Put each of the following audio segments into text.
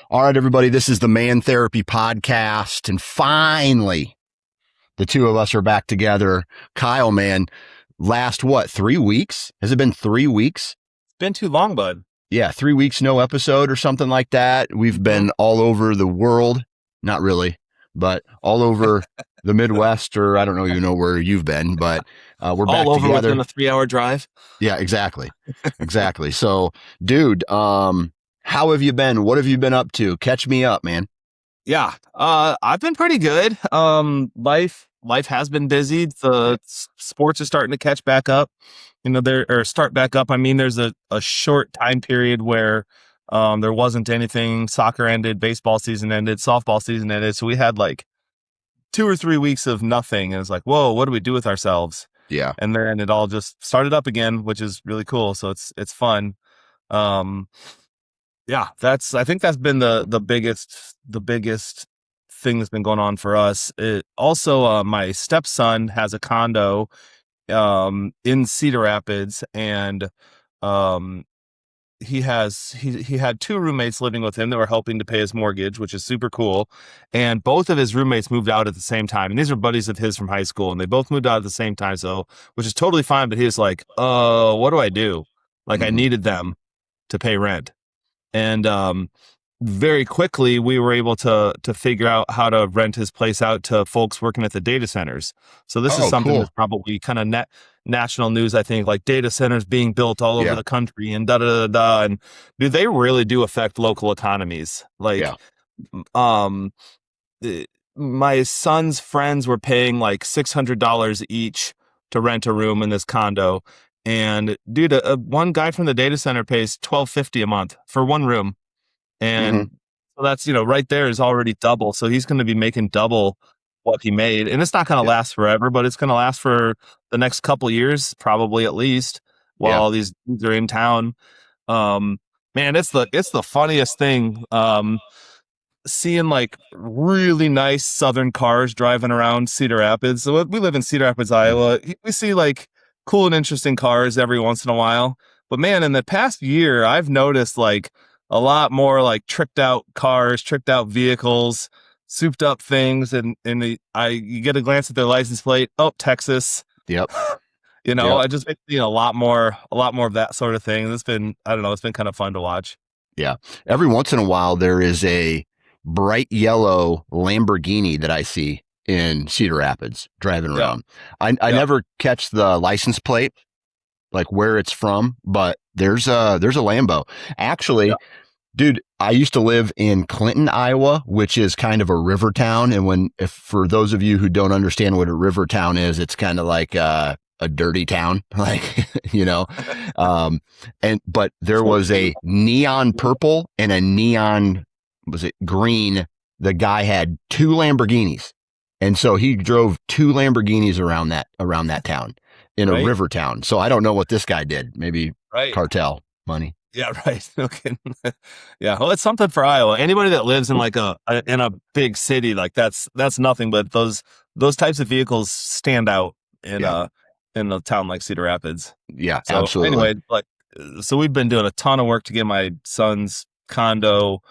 All right, everybody, this is the Man Therapy Podcast. And finally, the two of us are back together. Kyle, man, last 3 weeks? Has it been 3 weeks? It's been too long, bud. Yeah, 3 weeks, no episode or something like that. We've been all over the world. Not really, but all over the Midwest, or I don't even know where you've been, but we're back all over together. within a 3-hour drive. Yeah, exactly. Exactly. So, dude, how have you been? What have you been up to? Catch me up, man. Yeah, I've been pretty good. Life has been busy. The sports are starting to catch back up. Start back up. I mean, there's a short time period where there wasn't anything. Soccer ended, baseball season ended, softball season ended. So we had like 2 or 3 weeks of nothing. And it's like, whoa, what do we do with ourselves? Yeah. And then it all just started up again, which is really cool. So it's fun. Yeah, I think that's been the biggest thing that's been going on for us. It also, my stepson has a condo in Cedar Rapids, and he had 2 roommates living with him that were helping to pay his mortgage, which is super cool. And both of his roommates moved out at the same time. And these are buddies of his from high school, and they both moved out at the same time. So, which is totally fine. But he was like, what do I do? Like, I needed them to pay rent. And very quickly, we were able to figure out how to rent his place out to folks working at the data centers. So this is something that's probably kind of national news, I think, like data centers being built all over the country and da-da-da-da. And dude, they really do affect local economies. Like, my son's friends were paying like $600 each to rent a room in this condo. And dude, one guy from the data center pays $1,250 a month for one room. And so that's, right there is already double. So he's going to be making double what he made. And it's not going to last forever, but it's going to last for the next couple years, probably at least, while all these dudes are in town. Man, it's the funniest thing. Seeing like really nice Southern cars driving around Cedar Rapids. So we live in Cedar Rapids, Iowa. We see like cool and interesting cars every once in a while. But man, in the past year, I've noticed like a lot more like tricked out cars, tricked out vehicles, souped up things. And you get a glance at their license plate. Oh, Texas. Yep. I just been seeing a lot more of that sort of thing. It's been kind of fun to watch. Yeah. Every once in a while, there is a bright yellow Lamborghini that I see in Cedar Rapids driving around. I never catch the license plate, like where it's from, but there's a Lambo. Actually, dude, I used to live in Clinton, Iowa, which is kind of a river town. And for those of you who don't understand what a river town is, it's kind of like a dirty town, like, but there was a neon purple and a neon, was it green? The guy had 2 Lamborghinis. And so he drove 2 Lamborghinis around that town in a river town. So I don't know what this guy did. Maybe cartel money. Yeah, right. Okay. Yeah. Well, it's something for Iowa. Anybody that lives in like in a big city, like that's nothing. But those types of vehicles stand out in a town like Cedar Rapids. Yeah, so absolutely. Anyway, so we've been doing a ton of work to get my son's condo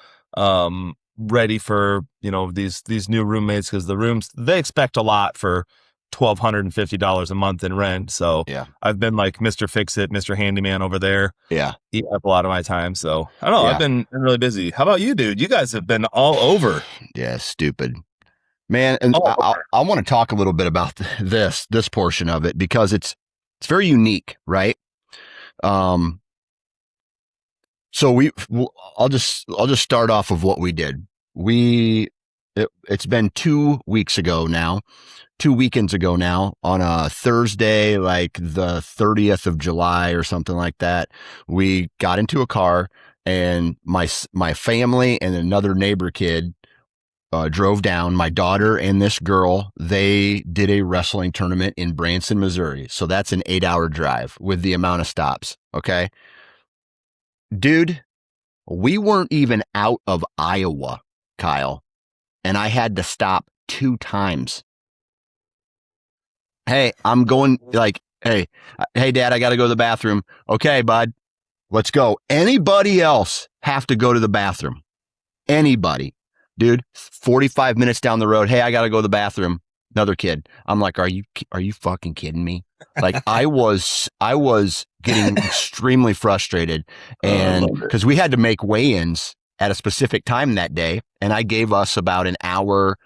ready for these new roommates, because the rooms, they expect a lot for $1,250 a month in rent. So I've been like Mr. Fix-It, Mr. Handyman over there. Yeah, eat up a lot of my time. So I don't know. I've been really busy. How about you, dude? You guys have been all over. Yeah, stupid, man. And I want to talk a little bit about this portion of it, because it's very unique, right? So I'll just start off of what we did. It's been 2 weekends ago now, on a Thursday, like the 30th of July or something like that. We got into a car, and my family and another neighbor kid drove down. My daughter and this girl, they did a wrestling tournament in Branson, Missouri. So that's an 8-hour drive with the amount of stops. Okay. Dude, we weren't even out of Iowa, Kyle, and I had to stop 2 times. Hey, I'm going, like, hey, Dad, I got to go to the bathroom. Okay, bud, let's go. Anybody else have to go to the bathroom? Anybody, dude, 45 minutes down the road. Hey, I got to go to the bathroom. Another kid. I'm like, are you fucking kidding me? Like I was getting extremely frustrated, and because we had to make weigh-ins at a specific time that day, and I gave us about an hour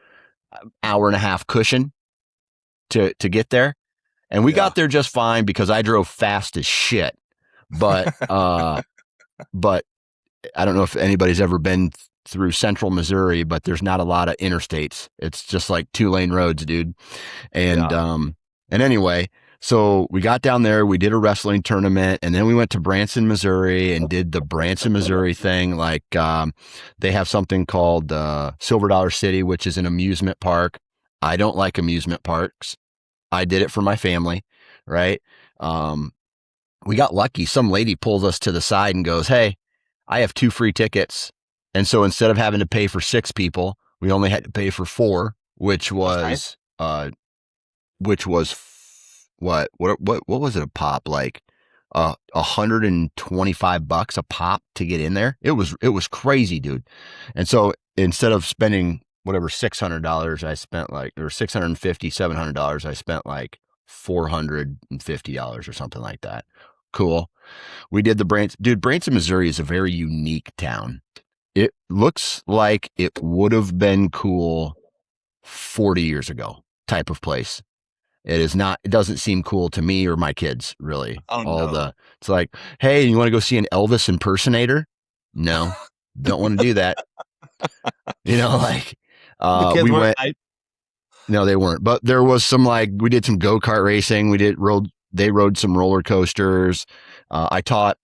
and a half cushion to get there, and we got there just fine because I drove fast as shit. But but I don't know if anybody's ever been through central Missouri, but there's not a lot of interstates. It's just like 2-lane roads, dude. And anyway, so we got down there, we did a wrestling tournament, and then we went to Branson, Missouri and did the Branson, Missouri thing. Like, they have something called, Silver Dollar City, which is an amusement park. I don't like amusement parks. I did it for my family. Right. We got lucky. Some lady pulls us to the side and goes, "Hey, I have 2 free tickets." And so instead of having to pay for 6 people, we only had to pay for 4, which was, what was it a pop? Like, $125 a pop to get in there. It was crazy, dude. And so instead of spending whatever $600 I spent, like, or $650, $700, I spent like $450 or something like that. Cool. We did the Branson, Missouri is a very unique town. It looks like it would have been cool 40 years ago type of place. It is not, it doesn't seem cool to me or my kids, really. It's like, hey, you want to go see an Elvis impersonator? No, don't want to do that. Like, the we went, no, they weren't, but there was some, like, we did some go-kart racing. They rode some roller coasters. I taught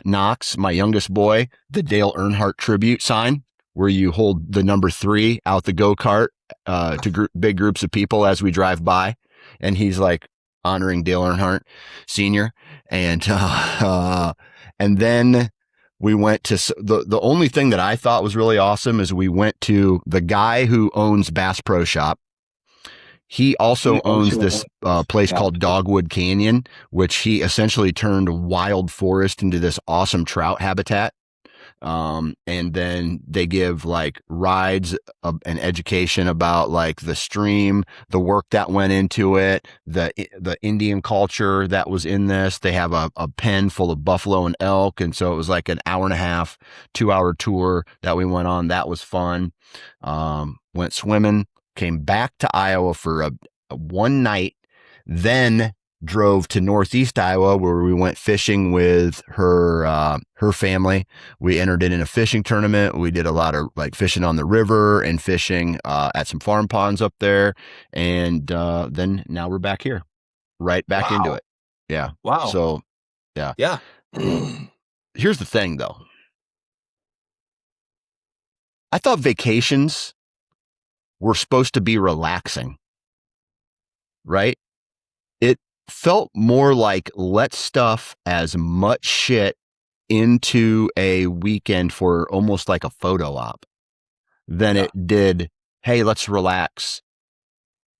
Knox, my youngest boy, the Dale Earnhardt tribute sign, where you hold the number 3 out the go-kart to big groups of people as we drive by. And he's like honoring Dale Earnhardt Sr. And then we went to the only thing that I thought was really awesome is we went to the guy who owns Bass Pro Shop. He also owns this place called Dogwood Canyon, which he essentially turned wild forest into this awesome trout habitat. And then they give like rides and education about like the stream, the work that went into it, the Indian culture that was in this. They have a pen full of buffalo and elk. And so it was like an hour and a half, 2-hour tour that we went on. That was fun. Went swimming. Came back to Iowa for a one night, then drove to Northeast Iowa where we went fishing with her family. We entered in a fishing tournament. We did a lot of like fishing on the river and fishing at some farm ponds up there. And then now we're back here, right back into it. Yeah. Wow. So, yeah. Yeah. Here's the thing, though. I thought vacations were supposed to be relaxing, right? It felt more like let's stuff as much shit into a weekend for almost like a photo op than it did, hey, let's relax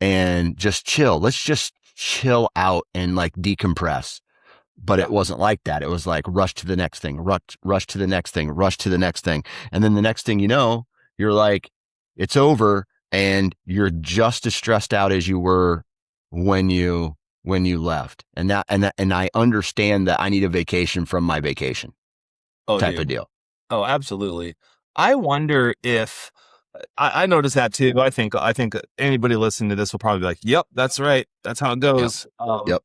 and just chill. Let's just chill out and like decompress. But it wasn't like that. It was like rush to the next thing, rush to the next thing, rush to the next thing. And then the next thing you know, you're like, it's over. And you're just as stressed out as you were when you left. And I understand that I need a vacation from my vacation type of deal. Oh, absolutely. I wonder if I noticed that too. I think anybody listening to this will probably be like, yep, that's right. That's how it goes. Yep.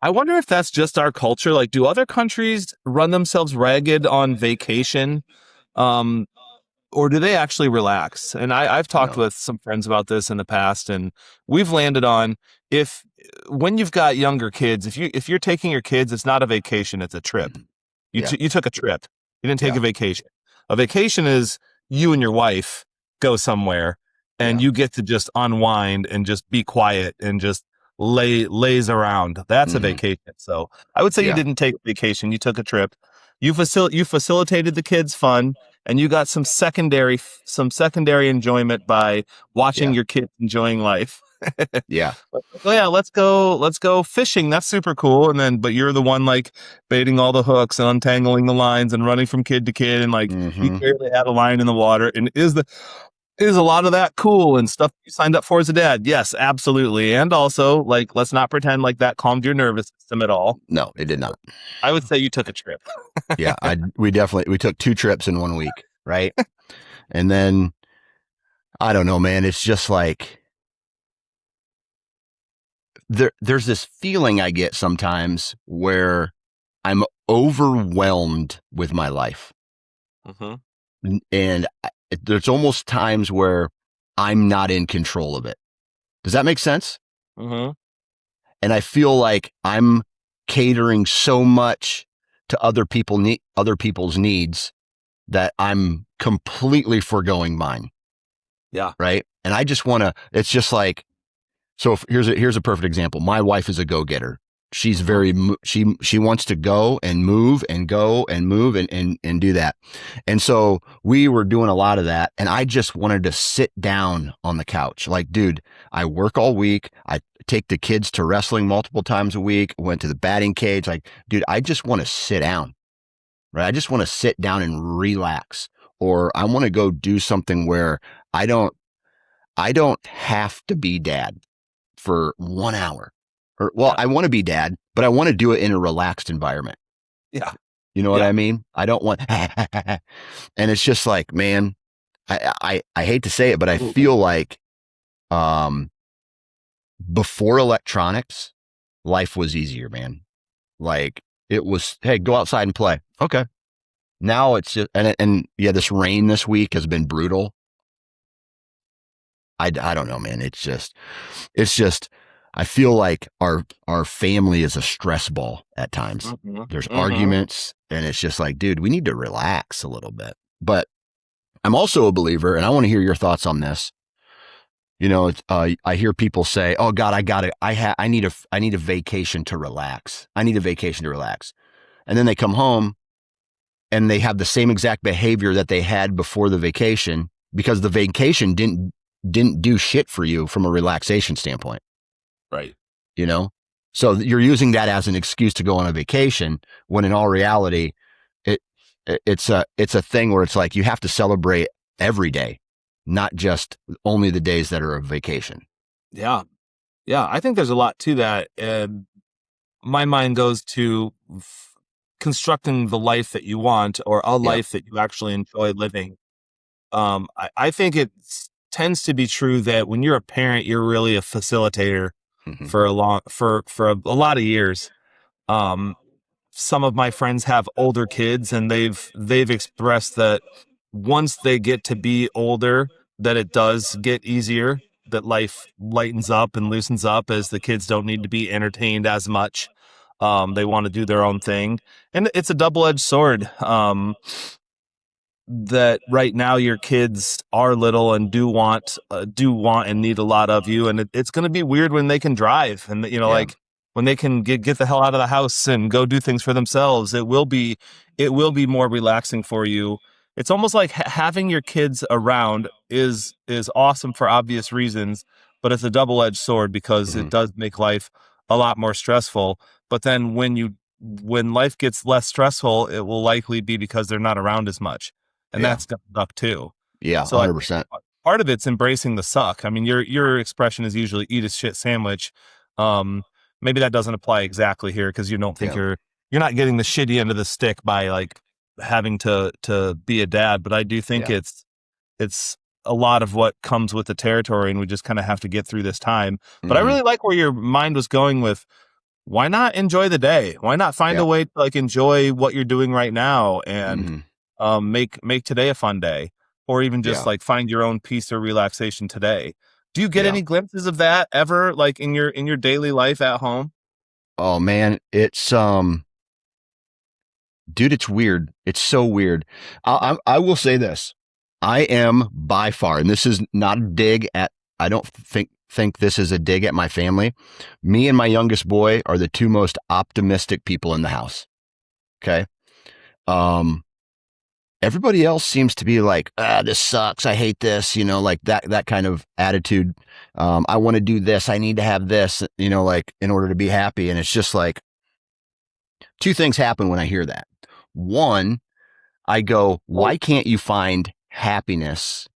I wonder if that's just our culture. Like, do other countries run themselves ragged on vacation? Or do they actually relax? And I've talked with some friends about this in the past, and we've landed on when you've got younger kids, if you're taking your kids, it's not a vacation, it's a trip. You took a trip. You didn't take a vacation. A vacation is you and your wife go somewhere and you get to just unwind and just be quiet and just lays around. That's a vacation. So I would say you didn't take a vacation. You took a trip. You facilitated the kids' fun, and you got some secondary enjoyment by watching your kids enjoying life. Yeah. Oh yeah, let's go fishing. That's super cool. And then, but you're the one like baiting all the hooks and untangling the lines and running from kid to kid, and like you Mm-hmm. barely had a line in the water. And is a lot of that cool and stuff you signed up for as a dad? Yes, absolutely. And also, like, let's not pretend like that calmed your nervous system at all. No, it did not. I would say you took a trip. Yeah. We took 2 trips in 1 week. Right. And then I don't know, man. It's just like there's this feeling I get sometimes where I'm overwhelmed with my life. Mm-hmm. And there's almost times where I'm not in control of it. Does that make sense? Mm-hmm. And I feel like I'm catering so much to other people's needs that I'm completely foregoing mine. Yeah. Right. And I just want to, it's just like, so here's a perfect example. My wife is a go-getter. She's she wants to go and move and go and move and do that. And so we were doing a lot of that. And I just wanted to sit down on the couch. Like, dude, I work all week. I take the kids to wrestling multiple times a week, went to the batting cage. Like, dude, I just want to sit down, right? I just want to sit down and relax, or I want to go do something where I don't have to be dad for 1 hour. Or, well, Yeah. I want to be dad, but I want to do it in a relaxed environment. Yeah. You know what Yeah. I mean? I don't want, and it's just like, man, I hate to say it, but I feel like, before electronics, life was easier, man. Like it was, hey, go outside and play. Okay. Now it's just, and yeah, this rain this week has been brutal. I don't know, man. It's just, I feel like our family is a stress ball at times. Mm-hmm. There's Mm-hmm. arguments, and it's just like, dude, we need to relax a little bit. But I'm also a believer, and I want to hear your thoughts on this. You know, I hear people say, "Oh God, I need a vacation to relax. I need a vacation to relax," and then they come home and they have the same exact behavior that they had before the vacation because the vacation didn't do shit for you from a relaxation standpoint. Right. You know, so you're using that as an excuse to go on a vacation when in all reality, it it's a thing where it's like you have to celebrate every day, not just only the days that are a vacation. Yeah. Yeah. I think there's a lot to that. And my mind goes to constructing the life that you want or a Yeah. life that you actually enjoy living. I think it tends to be true that when you're a parent, you're really a facilitator Mm-hmm. for a lot of years. Um, some of my friends have older kids, and they've expressed that once they get to be older, that it does get easier, that life lightens up and loosens up as the kids don't need to be entertained as much. They want to do their own thing, and it's a double-edged sword. That right now your kids are little and do want and need a lot of you, and it's going to be weird when they can drive and Yeah. like when they can get the hell out of the house and go do things for themselves. It will be more relaxing for you. It's almost like having your kids around is awesome for obvious reasons, but it's a double-edged sword because Mm-hmm. it does make life a lot more stressful. But then when life gets less stressful, it will likely be because they're not around as much. And Yeah. that's gonna suck too. Yeah. So I think 100%. part of it's embracing the suck. I mean, your expression is usually eat a shit sandwich. Um, maybe that doesn't apply exactly here because you don't think Yeah. you're not getting the shitty end of the stick by like having to be a dad. But I do think Yeah. it's a lot of what comes with the territory, and we just kind of have to get through this time. But I Mm-hmm. really like where your mind was going with why not enjoy the day? Why not find Yeah. a way to like enjoy what you're doing right now and Mm-hmm. make today a fun day, or even just Yeah. like find your own peace or relaxation today. Do you get Yeah. any glimpses of that ever, like in your daily life at home? Oh man, it's dude, it's weird. It's so weird. I will say this. I am by far, and this is not a dig at, I don't think this is a dig at my family. Me and my youngest boy are the two most optimistic people in the house. Okay. Um, everybody else seems to be like, this sucks. I hate this, like that kind of attitude. I want to do this. I need to have this, like in order to be happy. And it's just like two things happen when I hear that. One, I go, why can't you find happiness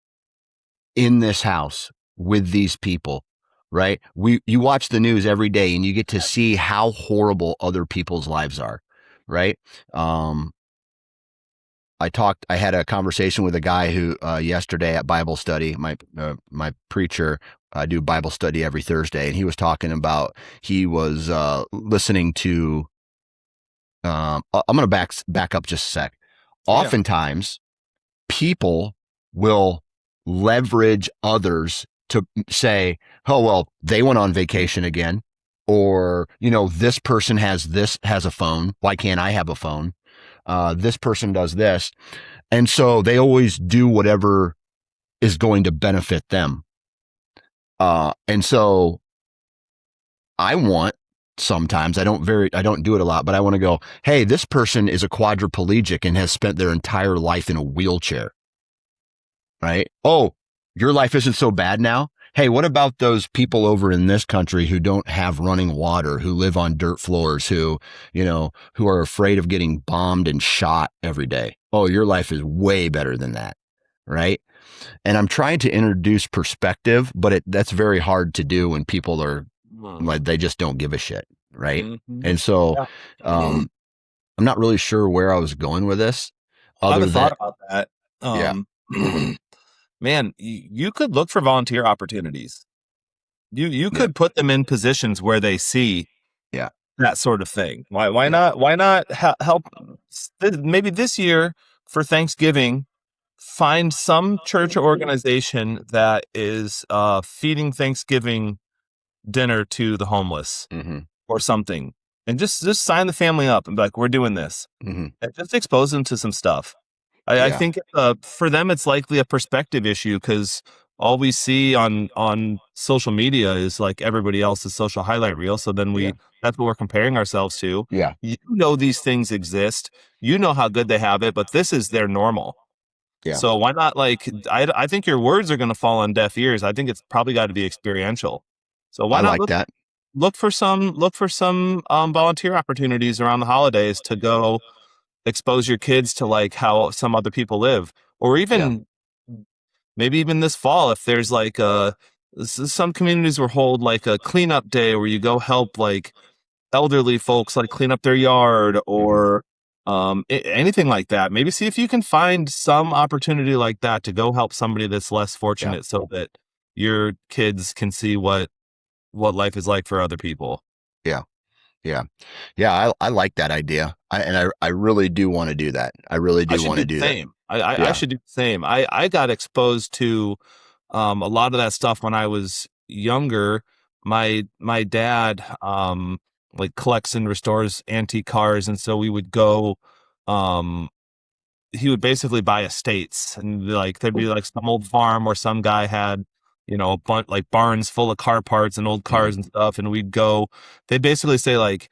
in this house with these people? Right? You watch the news every day and you get to see how horrible other people's lives are. Right? I had a conversation with a guy who yesterday at Bible study, my preacher, I do Bible study every Thursday, and he was talking about he was listening to. I'm going to back up just a sec. Oftentimes, people will leverage others to say, "Oh well, they went on vacation again," or this person has a phone. Why can't I have a phone? This person does this. And so they always do whatever is going to benefit them. And so sometimes I don't do it a lot, but I want to go, hey, this person is a quadriplegic and has spent their entire life in a wheelchair. Right? Oh, your life isn't so bad now. Hey, what about those people over in this country who don't have running water, who live on dirt floors, who are afraid of getting bombed and shot every day? Oh, your life is way better than that. Right? And I'm trying to introduce perspective, but that's very hard to do when people are like, they just don't give a shit. Right? Mm-hmm. And so, I'm not really sure where I was going with this. I haven't thought about that. Yeah. Man, you could look for volunteer opportunities. You could put them in positions where they see that sort of thing. Why not help? Maybe this year for Thanksgiving, find some church or organization that is feeding Thanksgiving dinner to the homeless or something, and just sign the family up and be like, we're doing this, and just expose them to some stuff. I think for them, it's likely a perspective issue because all we see on social media is like everybody else's social highlight reel. So then that's what we're comparing ourselves to. Yeah. These things exist. How good they have it, but this is their normal. Yeah. So why not? I think your words are going to fall on deaf ears. I think it's probably got to be experiential. So why not look for some volunteer opportunities around the holidays to go expose your kids to like how some other people live, or even maybe even this fall, if there's like some communities will hold like a cleanup day where you go help like elderly folks like clean up their yard or anything like that. Maybe see if you can find some opportunity like that to go help somebody that's less fortunate so that your kids can see what life is like for other people. Yeah. Yeah. Yeah. I like that idea. I really do want to do that. I really do want to do that. I should do the same. I got exposed to a lot of that stuff when I was younger. My dad like collects and restores antique cars, and so we would go he would basically buy estates, and like there'd be like some old farm where some guy had a bunch like barns full of car parts and old cars and stuff, and we'd go. They basically say like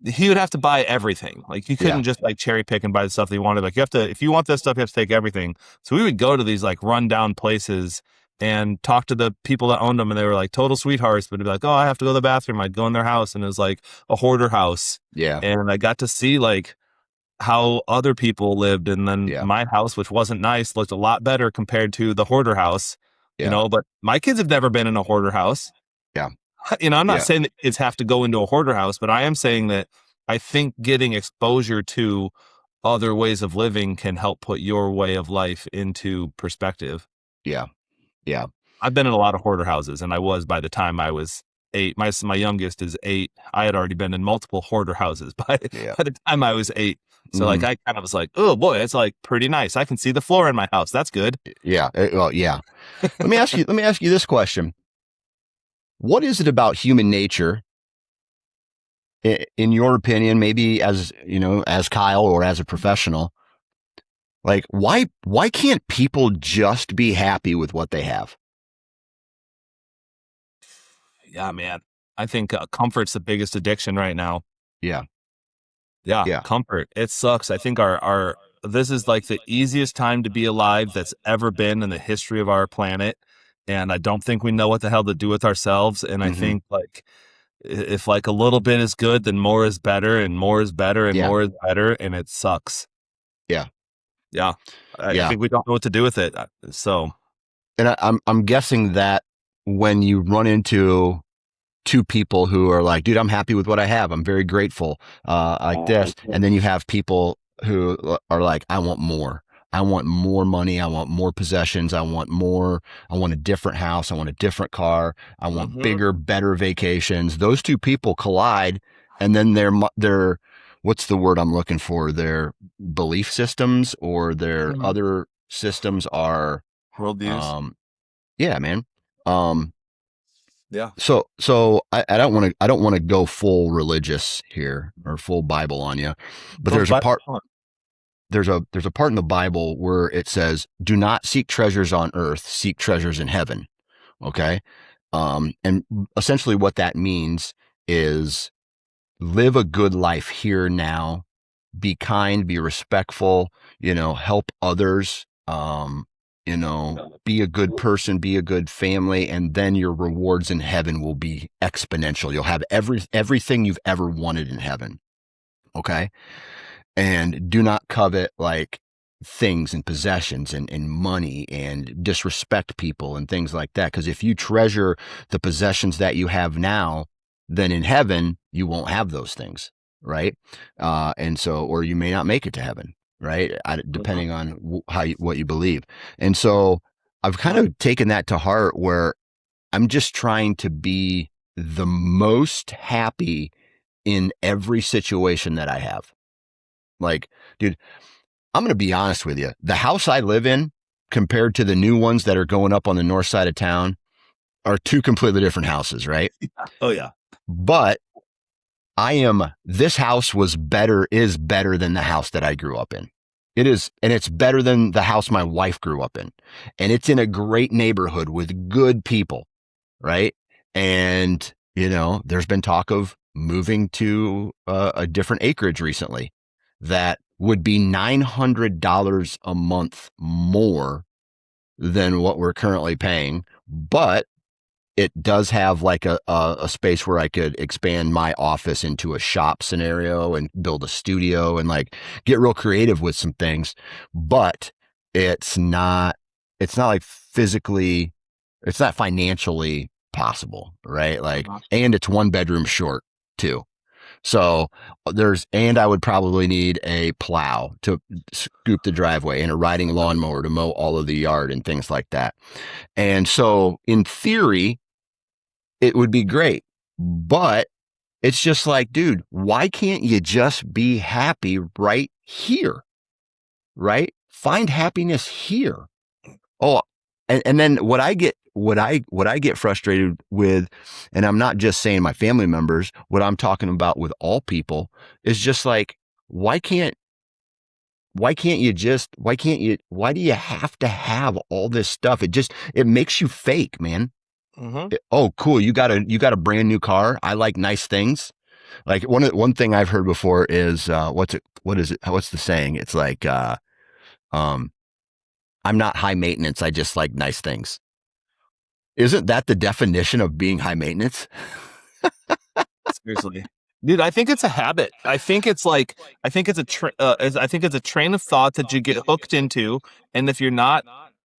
he would have to buy everything. Like you couldn't just like cherry pick and buy the stuff that you wanted. Like you have to, if you want this stuff, you have to take everything. So we would go to these like rundown places and talk to the people that owned them, and they were like total sweethearts, but it'd be like, oh, I have to go to the bathroom. I'd go in their house, and it was like a hoarder house. Yeah. And I got to see like how other people lived, and then my house, which wasn't nice, looked a lot better compared to the hoarder house. But my kids have never been in a hoarder house. Yeah. I'm not saying that kids have to go into a hoarder house, but I am saying that I think getting exposure to other ways of living can help put your way of life into perspective. Yeah. Yeah. I've been in a lot of hoarder houses, and I was by the time I was 8. My youngest is 8. I had already been in multiple hoarder houses by the time I was 8. So like I kind of was like, oh boy, it's like pretty nice. I can see the floor in my house. That's good. Yeah. Well, yeah. Let me ask you this question. What is it about human nature, in your opinion, maybe as Kyle or as a professional, like why can't people just be happy with what they have? Yeah, man. I think comfort's the biggest addiction right now. Yeah. Yeah, comfort. It sucks. I think our this is like the easiest time to be alive that's ever been in the history of our planet. And I don't think we know what the hell to do with ourselves. And I Mm-hmm. think like if like a little bit is good, then more is better and more is better and Yeah. more is better. And it sucks. Yeah. Yeah. I Yeah. think we don't know what to do with it. So And I'm guessing that when you run into two people who are like, dude, I'm happy with what I have. I'm very grateful, like this. And then you have people who are like, I want more. I want more money. I want more possessions. I want more. I want a different house. I want a different car. I want bigger, better vacations. Those two people collide. And then their, what's the word I'm looking for? Their belief systems or their other systems are, worldviews. yeah, man. Yeah. So I don't want to go full religious here or full Bible on you, but Those there's a part in the Bible where it says, "Do not seek treasures on earth, seek treasures in heaven." Okay, and essentially what that means is live a good life here now, be kind, be respectful, help others, be a good person, be a good family, and then your rewards in heaven will be exponential. You'll have everything you've ever wanted in heaven. Okay. And do not covet like things and possessions and money and disrespect people and things like that. Because if you treasure the possessions that you have now, then in heaven, you won't have those things. Right. And so, or you may not make it to heaven. Right. Depending on what you believe. And so I've kind of taken that to heart where I'm just trying to be the most happy in every situation that I have. Like, dude, I'm going to be honest with you. The house I live in compared to the new ones that are going up on the north side of town are two completely different houses, right? Oh, yeah. But this house is better than the house that I grew up in. It is, and it's better than the house my wife grew up in. And it's in a great neighborhood with good people, right? And, there's been talk of moving to a different acreage recently that would be $900 a month more than what we're currently paying. But it does have like a space where I could expand my office into a shop scenario and build a studio and like get real creative with some things. But it's not like it's not financially possible, right? Like, and it's 1 bedroom short too. So and I would probably need a plow to scoop the driveway and a riding lawnmower to mow all of the yard and things like that. And so in theory, it would be great, but it's just like, dude, why can't you just be happy right here? Right? Find happiness here. Oh, and then what I get frustrated with, and I'm not just saying my family members, what I'm talking about with all people is just like, why do you have to have all this stuff? It makes you fake, man. Oh, cool. You got a brand new car. I like nice things. Like one thing I've heard before is, what is it? What's the saying? It's like, um, I'm not high maintenance. I just like nice things. Isn't that the definition of being high maintenance? Seriously. Dude, I think it's a habit. I think it's a train of thought that you get hooked into, and if you're not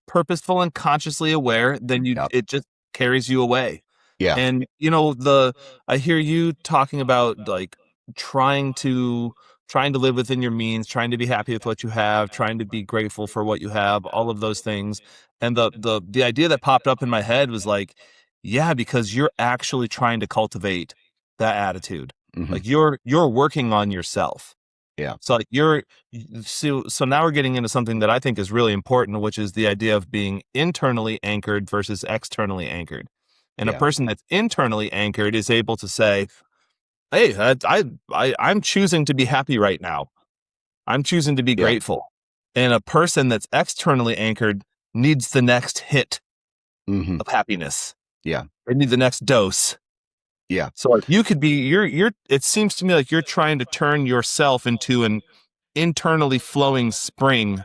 purposeful and consciously aware, then it just carries you away. Yeah. And I hear you talking about like trying to live within your means, trying to be happy with what you have, trying to be grateful for what you have, all of those things. And the idea that popped up in my head was like, yeah, because you're actually trying to cultivate that attitude. Mm-hmm. Like you're working on yourself. Yeah. So like so now we're getting into something that I think is really important, which is the idea of being internally anchored versus externally anchored. And a person that's internally anchored is able to say, "Hey, I'm choosing to be happy right now. I'm choosing to be grateful." And a person that's externally anchored needs the next hit of happiness. Yeah. They need the next dose. Yeah. So like you could be, it seems to me like you're trying to turn yourself into internally flowing spring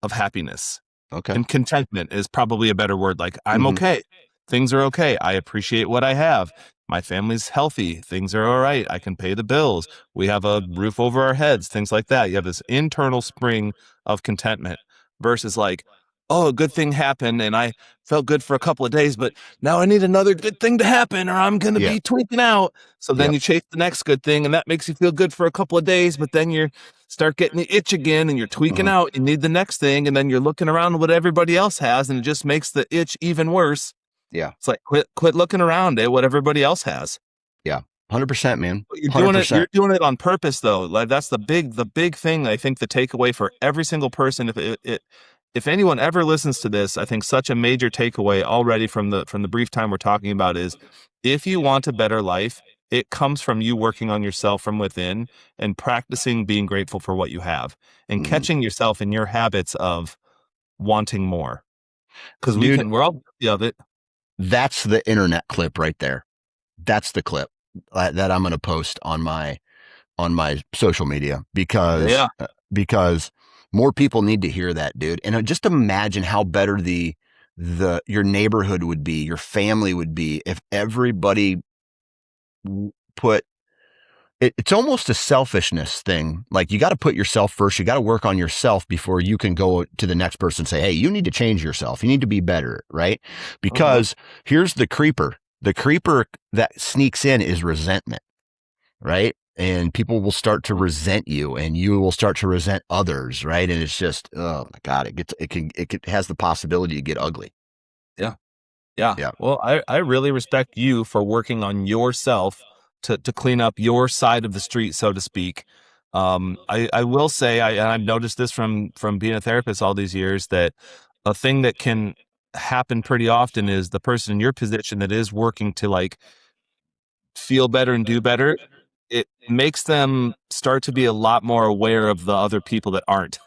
of happiness. Okay. And contentment is probably a better word. Like, I'm Mhm. okay. Things are okay. I appreciate what I have. My family's healthy. Things are all right. I can pay the bills. We have a roof over our heads, things like that. You have this internal spring of contentment versus like, oh, a good thing happened and I felt good for a couple of days, but now I need another good thing to happen or I'm going to Yeah. be tweaking out. So then Yep. you chase the next good thing and that makes you feel good for a couple of days, but then you're start getting the itch again and you're tweaking Mhm. out. You need the next thing. And then you're looking around what everybody else has and it just makes the itch even worse. Yeah. It's like, quit looking around at what everybody else has. Yeah. 100%, man. But you're 100%. doing it on purpose though. Like that's the big thing. I think the takeaway for every single person, if anyone ever listens to this, I think such a major takeaway already from the brief time we're talking about is if you want a better life, it comes from you working on yourself from within and practicing being grateful for what you have and Mhm. catching yourself in your habits of wanting more. Because Dude, we're all guilty of it. that's the internet clip right there. That's the clip that I'm going to post on my social media Yeah. because more people need to hear that, dude. And just imagine how better the your neighborhood would be, your family would be if everybody put it's almost a selfishness thing. Like you got to put yourself first. You got to work on yourself before you can go to the next person and say, hey, you need to change yourself. You need to be better. Right. Uh-huh. Because here's the creeper. The creeper that sneaks in is resentment. Right. And people will start to resent you and you will start to resent others. Right. And it's just, oh my God, it has the possibility to get ugly. Yeah. Yeah. Yeah. Well, I really respect you for working on yourself to clean up your side of the street, so to speak. I will say, and I've noticed this from being a therapist all these years, that a thing that can happen pretty often is the person in your position that is working to like feel better and do better. It makes them start to be a lot more aware of the other people that aren't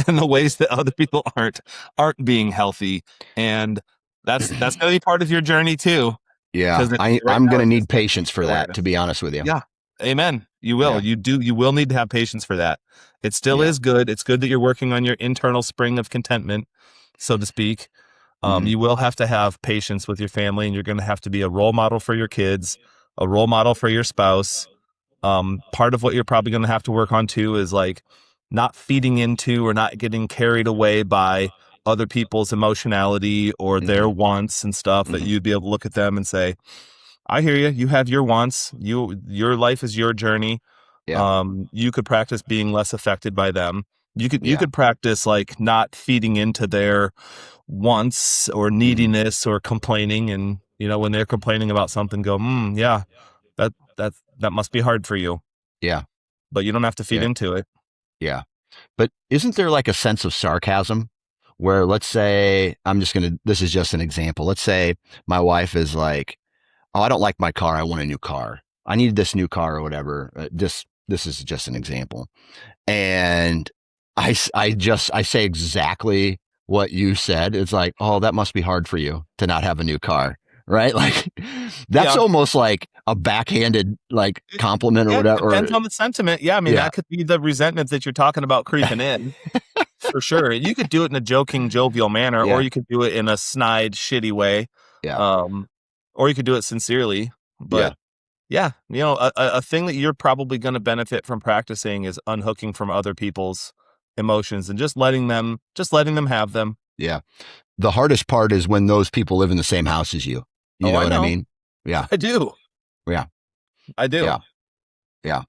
and the ways that other people aren't being healthy. And that's gonna be part of your journey too. Yeah. Because right I'm now going to it's just need patience for that, to awareness. be honest with you. Yeah. Amen. You will. Yeah. You will need to have patience for that. It still Yeah. is good. It's good that you're working on your internal spring of contentment, so to speak. Mhm. You will have to have patience with your family, and you're going to have to be a role model for your kids, a role model for your spouse. Part of what you're probably going to have to work on too is like not feeding into or not getting carried away by other people's emotionality or their Mhm. wants and stuff that Mhm. you'd be able to look at them and say, I hear you. You have your wants. Your life is your journey. Yeah. You could practice being less affected by them. You Yeah. could practice like not feeding into their wants or Mhm. neediness or complaining. And when they're complaining about something, go, yeah, that must be hard for you. Yeah. But you don't have to feed Yeah. into it. Yeah. But isn't there like a sense of sarcasm where let's say this is just an example. Let's say my wife is like, oh, I don't like my car. I want a new car. I need this new car or whatever. This is just an example. And I say exactly what you said. It's like, oh, that must be hard for you to not have a new car. Right. Like that's Yeah. almost like a backhanded like compliment or Yeah, it whatever. depends on the sentiment. Yeah, I mean, Yeah. that could be the resentment that you're talking about creeping in. For sure. You could do it in a joking, jovial manner, or Yeah. you could do it in a snide, shitty way. Yeah. Um, or you could do it sincerely. Yeah. But yeah, a thing that you're probably going to benefit from practicing is unhooking from other people's emotions and just letting them have them. Yeah. The hardest part is when those people live in the same house as you. You Oh, know I what I know. mean? Yeah. I do. Yeah. I do. Yeah. Yeah.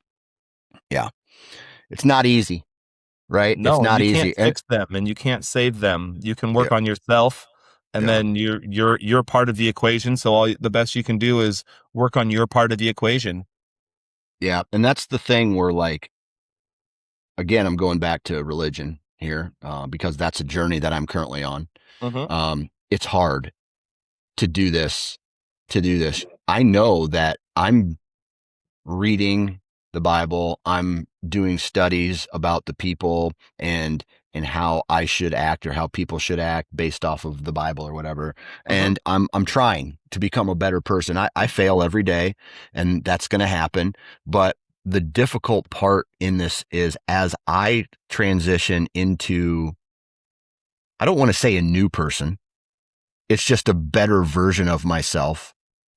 Yeah. It's not easy, right? It's No, and not you can't easy. And fix them and you can't save them. You can yeah. work on yourself and Yeah. then you're part of the equation. So the best you can do is work on your part of the equation. Yeah. And that's the thing where like, again, I'm going back to religion here because that's a journey that I'm currently on. Mhm. It's hard to do this, I know that I'm reading the Bible. I'm doing studies about the people and how I should act or how people should act based off of the Bible or whatever. Mhm. And I'm trying to become a better person. I fail every day and that's gonna happen. But the difficult part in this is as I transition into, I don't want to say a new person, it's just a better version of myself.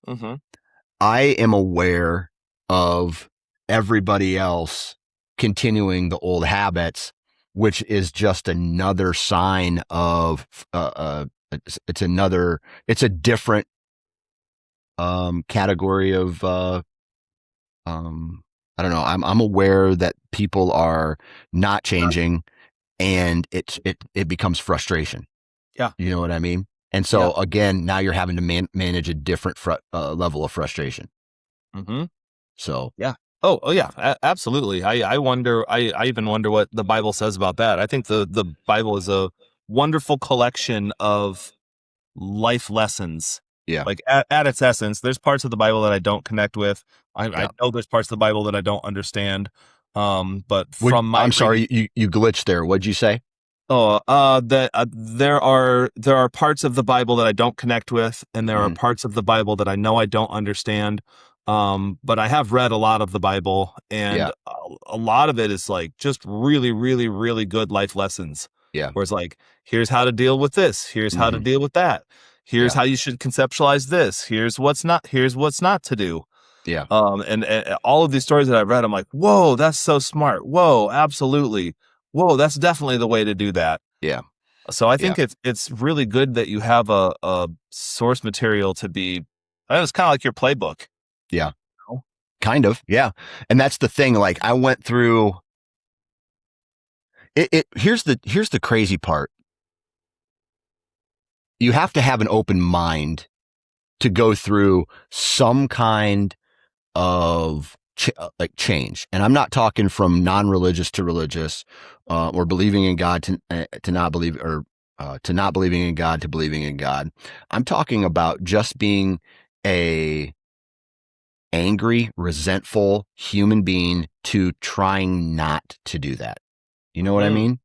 Mm-hmm. I am aware of everybody else continuing the old habits, which is just another sign of it's a different category of I don't know. I'm aware that people are not changing, and it becomes frustration. Yeah. You know what I mean? And Yeah. so again, now you're having to manage a different level of frustration. Mm-hmm. So Yeah. Oh yeah, absolutely. I wonder, I even wonder what the Bible says about that. I think the Bible is a wonderful collection of life lessons. yeah, Like at its essence, there's parts of the Bible that I don't connect with. I yeah. know there's parts of the Bible that I don't understand. But Would from my I'm reading, sorry, you glitched there. What'd you say? that there are parts of the Bible that I don't connect with, and there are Mm-hmm. parts of the Bible that I know I don't understand. But I have read a lot of the Bible, and Yeah, a lot of it is like just really, really, really good life lessons. yeah, Where it's like, here's how to deal with this, here's how to mm-hmm. deal with that, here's Yeah, how you should conceptualize this, here's what's not to do. yeah, And all of these stories that I've read, I'm like, whoa, that's so smart. Whoa, absolutely. Whoa, that's definitely the way to do that. yeah, So I yeah, think it's really good that you have a source material to be. I know it's kind of like your playbook. yeah. You know? Kind of, yeah. And that's the thing. Like I went through it. Here's the crazy part. You have to have an open mind to go through some kind of like change. And I'm not talking from non-religious to religious, or believing in God to not believe, or to not believing in God to believing in God. I'm talking about just being a angry, resentful human being to trying not to do that. You know what I Mm-hmm. mean?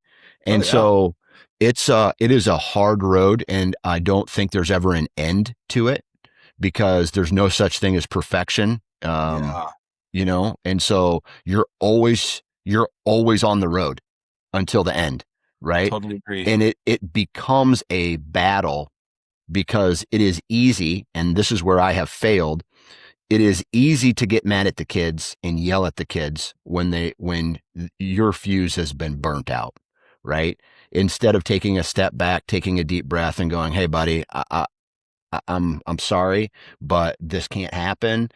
Oh And yeah, so it is a hard road, and I don't think there's ever an end to it because there's no such thing as perfection. yeah, And so you're always on the road until the end, right? totally agree. And it becomes a battle because it is easy, and this is where I have failed. It is easy to get mad at the kids and yell at the kids when your fuse has been burnt out, right? Instead of taking a step back, taking a deep breath, and going, "Hey, buddy, I'm sorry, but this can't happen.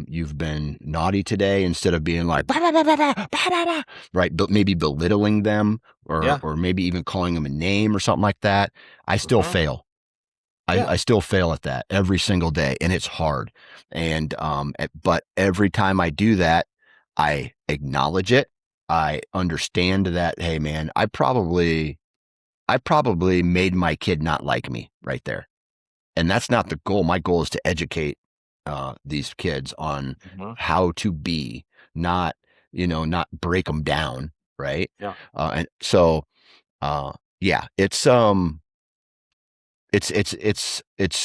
You've been naughty today." Instead of being like, "Bah, bah, bah, bah, bah, bah, bah, bah," right? But maybe belittling them, or Yeah. maybe even calling them a name or something like that. I still Mm-hmm. fail. Yeah. I still fail at that every single day, and it's hard. And but every time I do that, I acknowledge it. I understand that, hey man, I probably made my kid not like me right there, and that's not the goal. My goal is to educate these kids on Mm-hmm. how to be, not not break them down, right? Yeah. And so uh, yeah, it's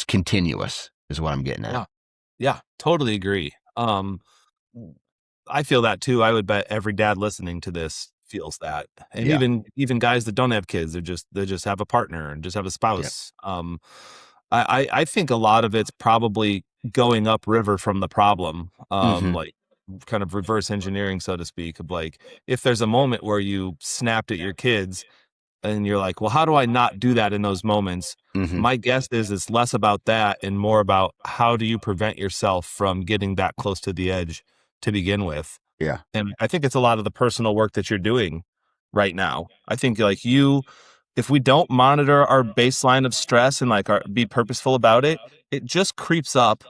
continuous is what I'm getting at. Yeah. Yeah. Totally agree. I feel that too. I would bet every dad listening to this feels that. And Yeah. even guys that don't have kids, they just have a partner and just have a Yeah. spouse. I think a lot of it's probably going upriver from the problem. Mhm. Like kind of reverse engineering, so to speak, of like if there's a moment where you snapped at your kids and you're like, well, how do I not do that in those moments? Mhm. My guess is it's less about that and more about how do you prevent yourself from getting that close to the edge to begin with. Yeah. And I think it's a lot of the personal work that you're doing right now. I think like if we don't monitor our baseline of stress and like be purposeful about it, it just creeps up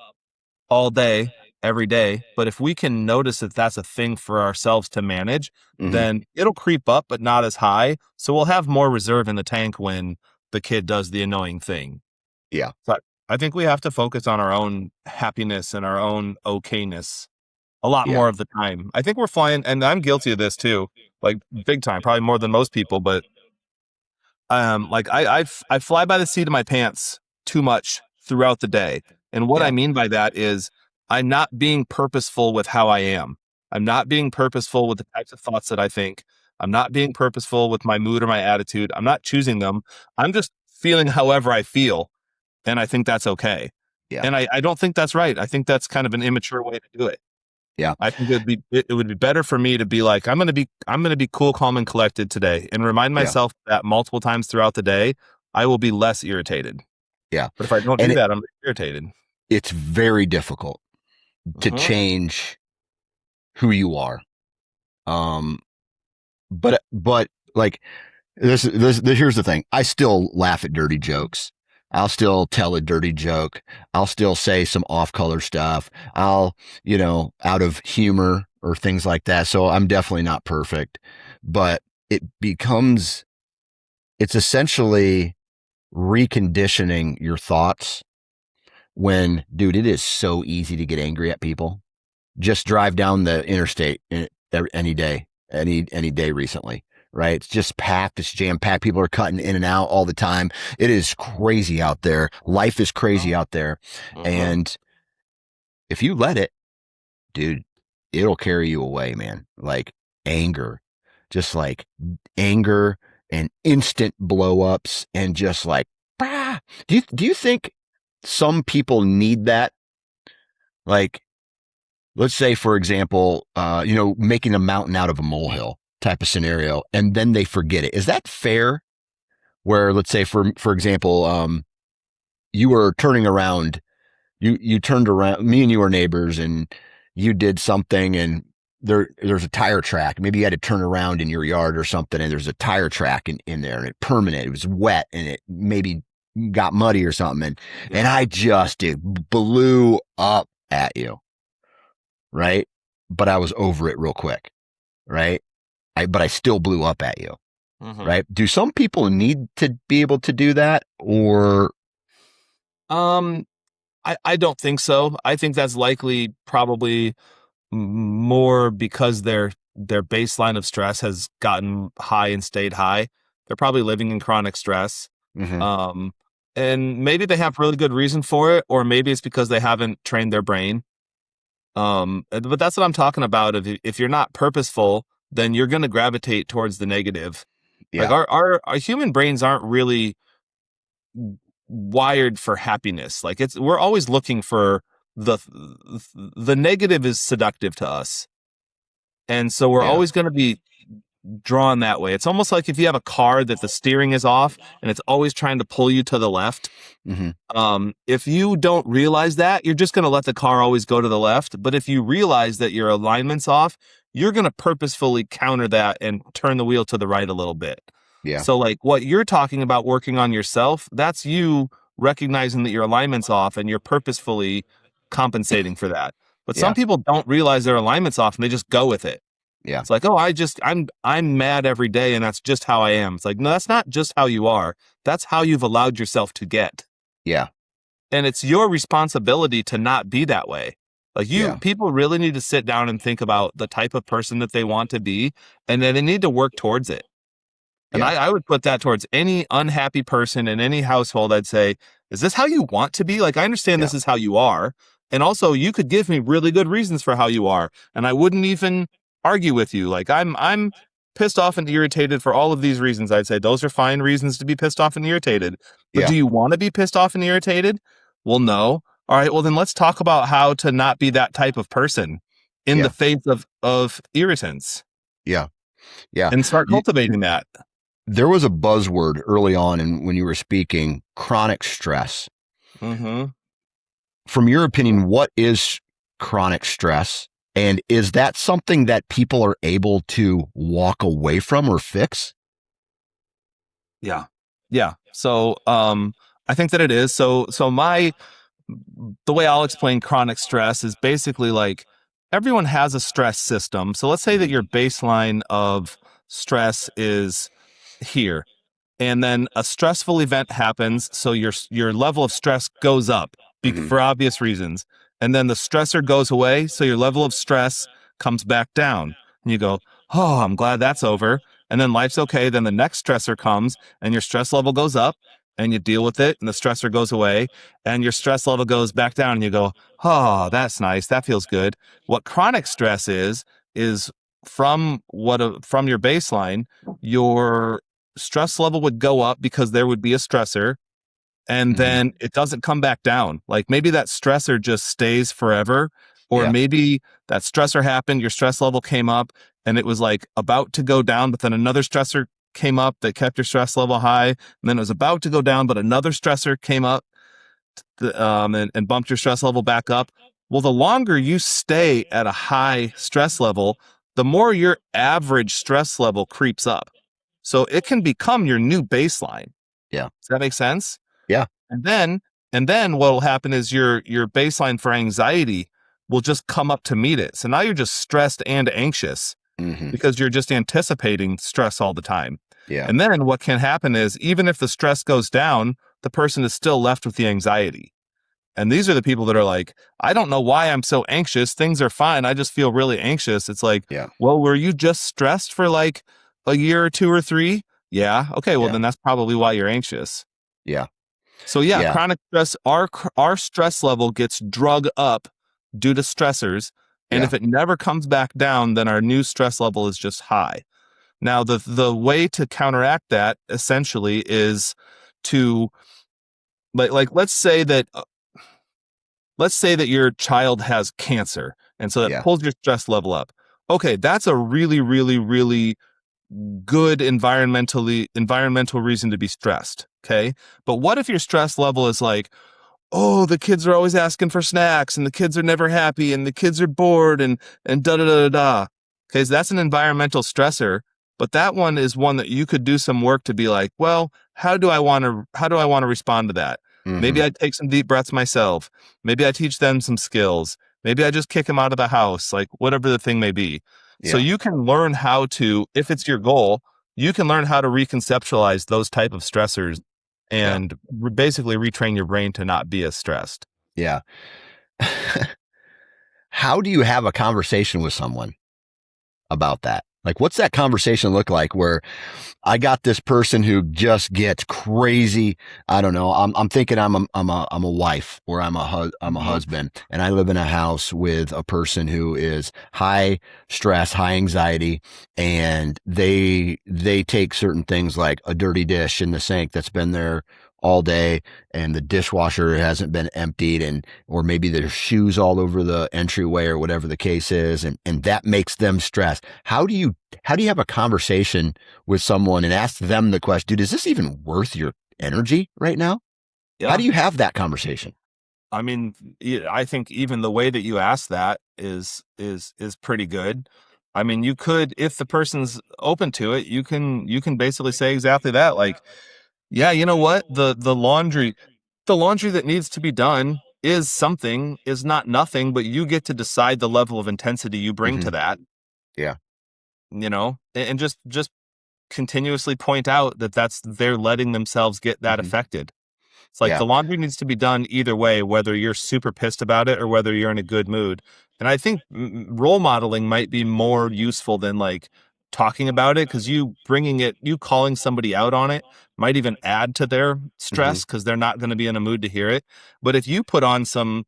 all day, every day. But if we can notice that that's a thing for ourselves to manage, Mhm. then it'll creep up, but not as high. So we'll have more reserve in the tank when the kid does the annoying thing. Yeah. But I think we have to focus on our own happiness and our own okayness a lot Yeah. more of the time. I think we're flying, and I'm guilty of this too, like big time, probably more than most people. But like I fly by the seat of my pants too much throughout the day, and what I Yeah. mean by that is I'm not being purposeful with how I am. I'm not being purposeful with the types of thoughts that I think. I'm not being purposeful with my mood or my attitude. I'm not choosing them. I'm just feeling however I feel. And I think that's okay. Yeah. And I don't think that's right. I think that's kind of an immature way to do it. Yeah. I think it would be better for me to be like, I'm gonna be cool, calm, and collected today, and remind Yeah. myself that multiple times throughout the day, I will be less irritated. Yeah. But if I don't And do that, I'm irritated. it's very difficult to Uh-huh. change who you are. But like this, here's the thing. I still laugh at dirty jokes. I'll still tell a dirty joke. I'll still say some off color stuff. I'll, out of humor or things like that. So I'm definitely not perfect, but it's essentially reconditioning your thoughts when, dude, it is so easy to get angry at people. Just drive down the interstate any day recently, right? It's just packed. It's jam packed. People are cutting in and out all the time. It is crazy out there. Life is crazy out there. And if you let it, dude, it'll carry you away, man. Like anger, just like anger and instant blow ups and just like, bah. Do you think some people need that? Like, let's say, for example, making a mountain out of a molehill type of scenario, and then they forget it. Is that fair? Where, let's say, for example, you were turning around, you turned around, me and you were neighbors, and you did something, and there's a tire track. Maybe you had to turn around in your yard or something, and there's a tire track in there, and it's permanent. It was wet, and it maybe got muddy or something, and I just blew up at you. Right? But I was over it real quick, right? But I still blew up at you, right? Do some people need to be able to do that, or? I don't think so. I think that's likely probably more because their baseline of stress has gotten high and stayed high. They're probably living in chronic stress. Mm-hmm. And maybe they have really good reason for it, or maybe it's because they haven't trained their brain. But that's what I'm talking about. If you're not purposeful, then you're going to gravitate towards the negative. Like Yeah. our human brains aren't really wired for happiness. Like we're always looking for the negative is seductive to us. And so we're Yeah. always going to be drawn that way. It's almost like if you have a car that the steering is off and it's always trying to pull you to the left. If you don't realize that, you're just going to let the car always go to the left. But if you realize that your alignment's off, you're going to purposefully counter that and turn the wheel to the right a little bit. Yeah. So like what you're talking about working on yourself, that's you recognizing that your alignment's off and you're purposefully compensating for that. But some Yeah. people don't realize their alignment's off and they just go with it. Yeah. It's like, oh, I'm mad every day and that's just how I am. It's like, no, that's not just how you are. That's how you've allowed yourself to get. Yeah. And it's your responsibility to not be that way. Like people really need to sit down and think about the type of person that they want to be, and then they need to work towards it. And Yeah. I would put that towards any unhappy person in any household. I'd say, is this how you want to be? Like, I understand this is how you are. And also you could give me really good reasons for how you are. And I wouldn't even argue with you. Like I'm pissed off and irritated for all of these reasons. I'd say those are fine reasons to be pissed off and irritated. But do you want to be pissed off and irritated? Well, no. All right. Well, then let's talk about how to not be that type of person in the face of irritants. Yeah. Yeah. And start cultivating that. There was a buzzword early on when you were speaking, chronic stress. From your opinion, what is chronic stress? And is that something that people are able to walk away from or fix? Yeah. Yeah. So, I think that it is. So the way I'll explain chronic stress is basically like everyone has a stress system. So let's say that your baseline of stress is here, and then a stressful event happens. So your level of stress goes up for obvious reasons. And then the stressor goes away. So your level of stress comes back down and you go, oh, I'm glad that's over. And then life's okay. Then the next stressor comes and your stress level goes up. and you deal with it and the stressor goes away and your stress level goes back down and you go, oh, that's nice. That feels good. What chronic stress is from from your baseline, your stress level would go up because there would be a stressor and Mm-hmm. then it doesn't come back down. Like maybe that stressor just stays forever, or Yeah. maybe that stressor happened, your stress level came up and it was like about to go down, but then another stressor came up that kept your stress level high. And then it was about to go down, but another stressor came up and bumped your stress level back up. Well, the longer you stay at a high stress level, the more your average stress level creeps up. So it can become your new baseline. Yeah. Does that make sense? Yeah. And then what will happen is your baseline for anxiety will just come up to meet it. So now you're just stressed and anxious Mm-hmm. because you're just anticipating stress all the time. Yeah. And then what can happen is even if the stress goes down, the person is still left with the anxiety. And these are the people that are like, I don't know why I'm so anxious. Things are fine. I just feel really anxious. It's like, Yeah. well, were you just stressed for like a year or two or three? Yeah. Okay. Well, Yeah. then that's probably why you're anxious. Yeah. So yeah, Yeah. chronic stress, our stress level gets drug up due to stressors. And Yeah. if it never comes back down, then our new stress level is just high. Now, the way to counteract that essentially is to like let's say that your child has cancer, and so that Yeah. pulls your stress level up. Okay, that's a really, really, really good environmental reason to be stressed. Okay, but what if your stress level is like, oh, the kids are always asking for snacks and the kids are never happy and the kids are bored and da da da da da. Okay, so that's an environmental stressor, but that one is one that you could do some work to be like, well, how do I want to respond to that? Mm-hmm. Maybe I take some deep breaths myself. Maybe I teach them some skills. Maybe I just kick them out of the house, like whatever the thing may be. So Yeah. you can learn how to, if it's your goal, you can learn how to reconceptualize those type of stressors Yeah. and basically retrain your brain to not be as stressed. Yeah. How do you have a conversation with someone about that? Like, what's that conversation look like where I got this person who just gets crazy? I don't know. I'm thinking I'm a wife or I'm a husband, and I live in a house with a person who is high stress, high anxiety, and they take certain things like a dirty dish in the sink that's been there all day and the dishwasher hasn't been emptied, and or maybe there's shoes all over the entryway or whatever the case is, and that makes them stressed. How do you have a conversation with someone and ask them the question, dude, is this even worth your energy right now? Yeah. How do you have that conversation? I mean, I think even the way that you ask that is pretty good. I mean, you could, if the person's open to it, you can basically say exactly that. Like, yeah, you know what? The laundry that needs to be done is not nothing, but you get to decide the level of intensity you bring Mm-hmm. to that, Yeah. and just continuously point out that they're letting themselves get that Mm-hmm. affected. It's like Yeah. the laundry needs to be done either way, whether you're super pissed about it or whether you're in a good mood. And I think role modeling might be more useful than like talking about it, because you calling somebody out on it might even add to their Mm-hmm. stress because they're not going to be in a mood to hear it. But if you put on some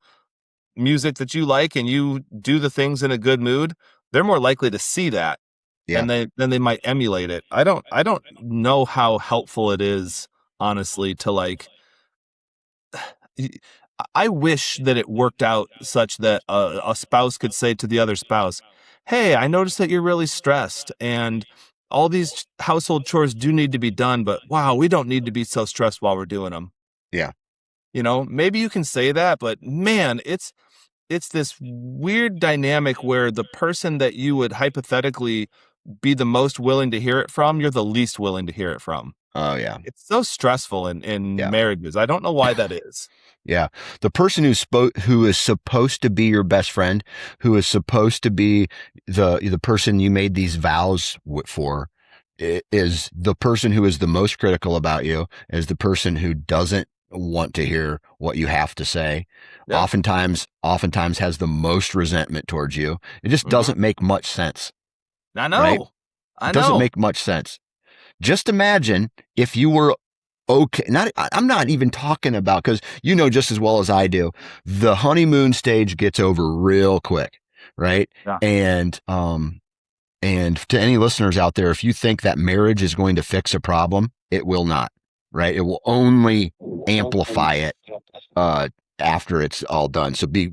music that you like and you do the things in a good mood, they're more likely to see that, Yeah. and then they might emulate it. I don't know how helpful it is, honestly, to like I wish that it worked out such that a spouse could say to the other spouse, hey, I noticed that you're really stressed and all these household chores do need to be done, but wow, we don't need to be so stressed while we're doing them. Yeah. Maybe you can say that, but man, it's this weird dynamic where the person that you would hypothetically be the most willing to hear it from, you're the least willing to hear it from. Oh yeah. It's so stressful in Yeah. marriages. I don't know why that is. Yeah. The person who is supposed to be your best friend, who is supposed to be the person you made these vows for, is the person who is the most critical about you, is the person who doesn't want to hear what you have to say. Yeah. Oftentimes has the most resentment towards you. It just doesn't make much sense. I know. Right? I It doesn't know. make much sense. Just imagine if you were okay. I'm not even talking about, because you know just as well as I do, the honeymoon stage gets over real quick, right? Yeah. And and to any listeners out there, if you think that marriage is going to fix a problem, it will not, right? It will only amplify it uh, after it's all done. So be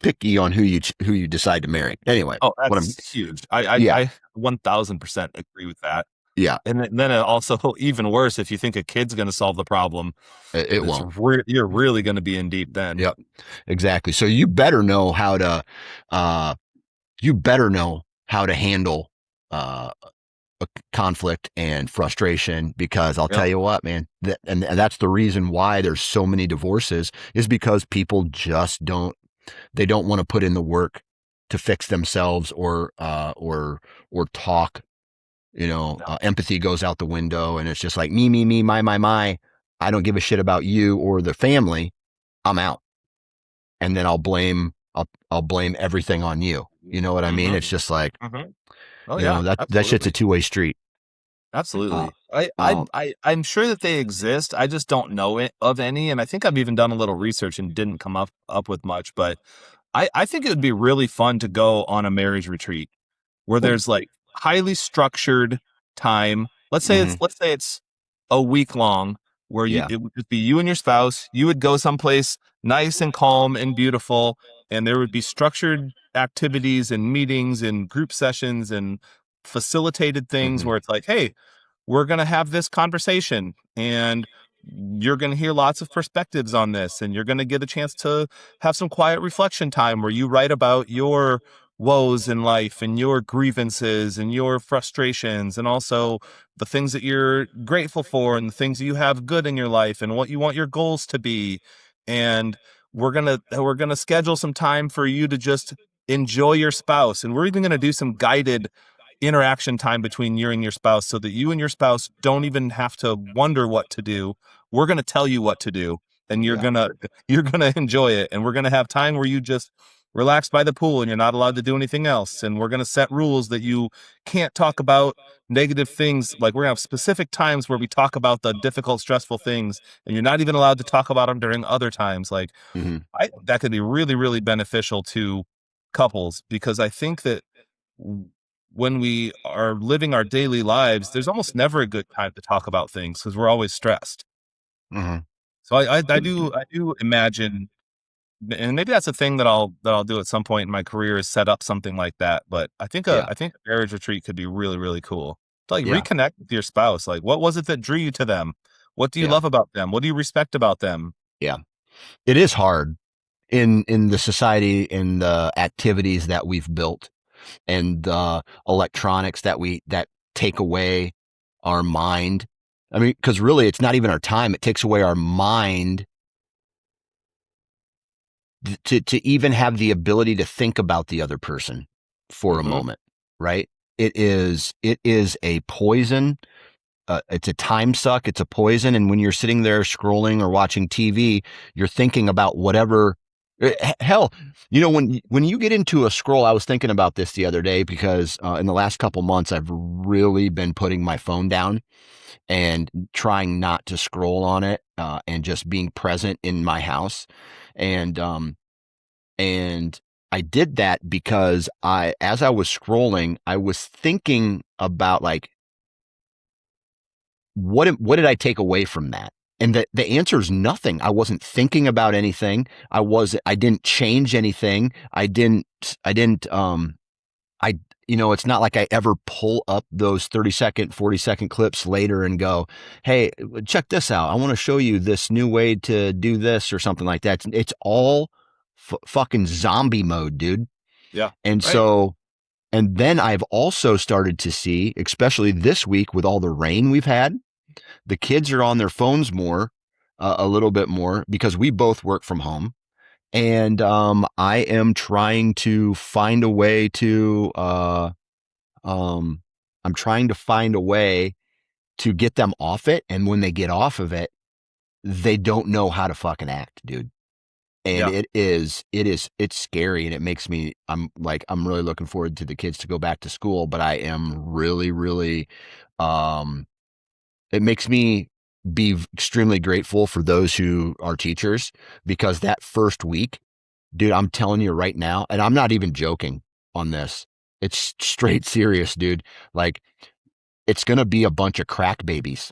picky on who you decide to marry. Anyway, Oh, what I'm that's huge. yeah I 1000% agree with that. yeah And then it also even worse if you think a kid's going to solve the problem. it won't. You're really going to be in deep then. Yep, exactly. So you better know how to uh, handle conflict and frustration, because I'll Yep. tell you what, man, and that's the reason why there's so many divorces, is because people just they don't want to put in the work to fix themselves, or talk. Yeah. Empathy goes out the window, and it's just like me, my. I don't give a shit about you or the family. I'm out, and then I'll blame everything on you. You know what I mean? Mm-hmm. It's just like, Mm-hmm. Oh yeah, that shit's a absolutely. two-way street. Uh, Absolutely. um, I'm sure that they exist. I just don't know it of any. And I think I've even done a little research and didn't come up with much, but I think it would be really fun to go on a marriage retreat where there's like highly structured time. mhm, Let's say it's a week long where yeah. it would just be you and your spouse. You would go someplace nice and calm and beautiful, and there would be structured activities and meetings and group sessions and facilitated things Mhm, where it's like, hey, we're going to have this conversation and you're going to hear lots of perspectives on this, and you're going to get a chance to have some quiet reflection time where you write about your woes in life and your grievances and your frustrations, and also the things that you're grateful for and the things that you have good in your life and what you want your goals to be. And we're going to schedule some time for you to just enjoy your spouse, and we're even going to do some guided interaction time between you and your spouse so that you and your spouse don't even have to wonder what to do. We're going to tell you what to do, and yeah. you're going to enjoy it, and we're going to have time where you just relax by the pool and you're not allowed to do anything else, and we're going to set rules that you can't talk about negative things. Like we're going to have specific times where we talk about the difficult stressful things, and you're not even allowed to talk about them during other times. Like Mhm, I that could be really really beneficial to couples, because I think that when we are living our daily lives, there's almost never a good time to talk about things because we're always stressed. mhm, So I do imagine, and maybe that's a thing that I'll do at some point in my career, is set up something like that. But yeah, I think a marriage retreat could be really really cool to like yeah, reconnect with your spouse. Like, what was it that drew you to them? What do you yeah, love about them? What do you respect about them? yeah. It is hard in the society, in the activities that we've built, and the electronics that take away our mind. I mean, because really, it's not even our time; it takes away our mind to even have the ability to think about the other person for a Mm-hmm. moment, right? It is a poison. It's a time suck. It's a poison. And when you're sitting there scrolling or watching TV, you're thinking about whatever. Hell, when you get into a scroll, I was thinking about this the other day, because in the last couple months, I've really been putting my phone down and trying not to scroll on it, and just being present in my house. And um, and I did that because as I was scrolling, I was thinking about, like, what did I take away from that? And the answer is nothing. I wasn't thinking about anything. I didn't change anything. I didn't I it's not like I ever pull up those 30-second, 40-second clips later and go, "Hey, check this out. I want to show you this new way to do this," or something like that. It's all fucking zombie mode, dude. Yeah. And Right. so, and then I've also started to see, especially this week with all the rain we've had, the kids are on their phones more, a little bit more, because we both work from home. And I am trying to find a way to, um, I'm trying to find a way to get them off it. And when they get off of it, they don't know how to fucking act, dude. And Yeah. it's scary, and it makes me, I'm really looking forward to the kids to go back to school, but I am really, really, um, it makes me be extremely grateful for those who are teachers, because that first week, dude, I'm telling you right now, and I'm not even joking on this. It's straight serious, dude. Like, it's going to be a bunch of crack babies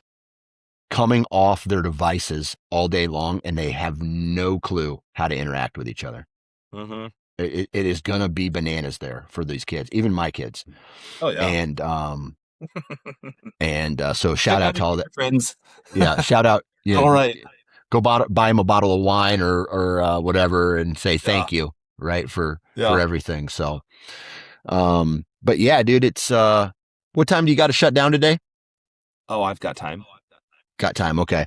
coming off their devices all day long, and they have no clue how to interact with each other. Mm-hmm. It is going to be bananas there for these kids, even my kids. Oh yeah. So Good shout out to having all that. friends. Yeah. Shout out. Yeah. All right. Go buy them a bottle of wine or whatever, and say Yeah. thank you, right, for Yeah. everything. So, but yeah, dude, it's what time do you got to shut down today? Oh, I've got time. Got time. Okay.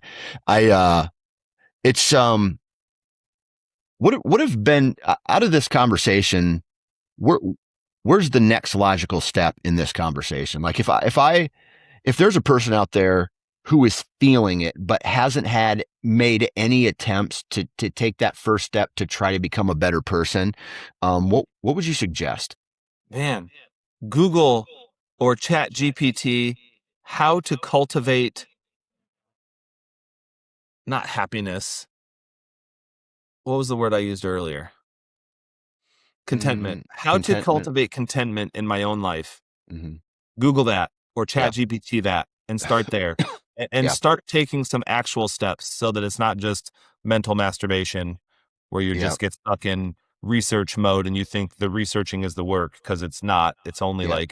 It's what have been out of this conversation? Where's the next logical step in this conversation? Like, if there's a person out there who is feeling it but hasn't made any attempts to take that first step to try to become a better person, what would you suggest? Man, Google or Chat GPT, how to cultivate not happiness. What was the word I used earlier? Contentment. How to Contentment. cultivate contentment in my own life. Mm-hmm. Google that or Yeah. Chat GPT that and start there and Yeah. start taking some actual steps so that it's not just mental masturbation where you Yeah. just get stuck in research mode and you think the researching is the work, because it's not. It's only Yeah.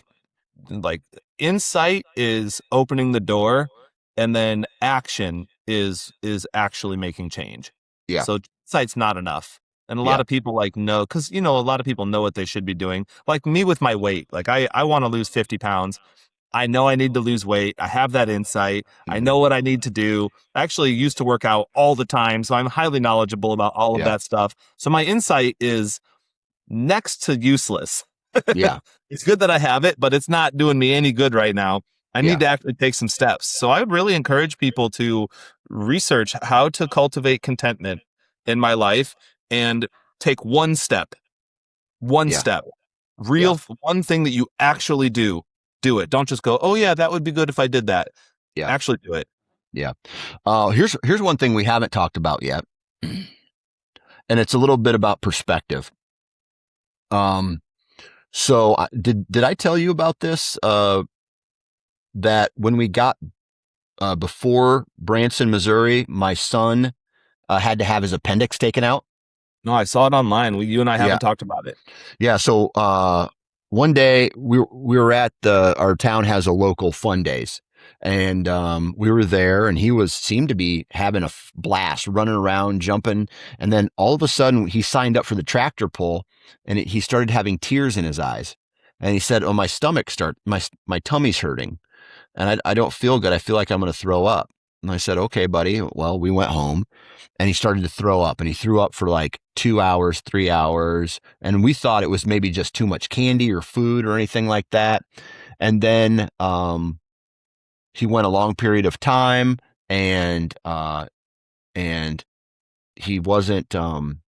like insight is opening the door, and then action is actually making change. Yeah. So insight's not enough. And a lot Yeah. of people know, because a lot of people know what they should be doing. Like me with my weight, like I want to lose 50 pounds. I know I need to lose weight. I have that insight. I Mm-hmm. know what I need to do. I actually used to work out all the time, so I'm highly knowledgeable about all of Yeah. that stuff. So my insight is next to useless. Yeah. It's good that I have it, but it's not doing me any good right now. I Yeah. need to actually take some steps. So I would really encourage people to research how to cultivate contentment in my life and take one step, Yeah. Yeah. one thing that you actually do it. Don't just go, oh yeah, that would be good if I did that. Yeah. Actually do it. Yeah. Here's one thing we haven't talked about yet, and it's a little bit about perspective. So did I tell you about this? That when we got before Branson, Missouri, my son had to have his appendix taken out. No, I saw it online. You and I Yeah. haven't talked about it. Yeah. So one day we were at our town has a local fun days, and we were there, and he seemed to be having a blast, running around, jumping, and then all of a sudden he signed up for the tractor pull, and he started having tears in his eyes, and he said, "Oh, my my tummy's hurting, and I don't feel good. I feel like I'm going to throw up." And I said, "Okay, buddy." Well, we went home, and he started to throw up, and he threw up for like 2 hours, 3 hours. And we thought it was maybe just too much candy or food or anything like that. And then, he went a long period of time, and, and he wasn't, and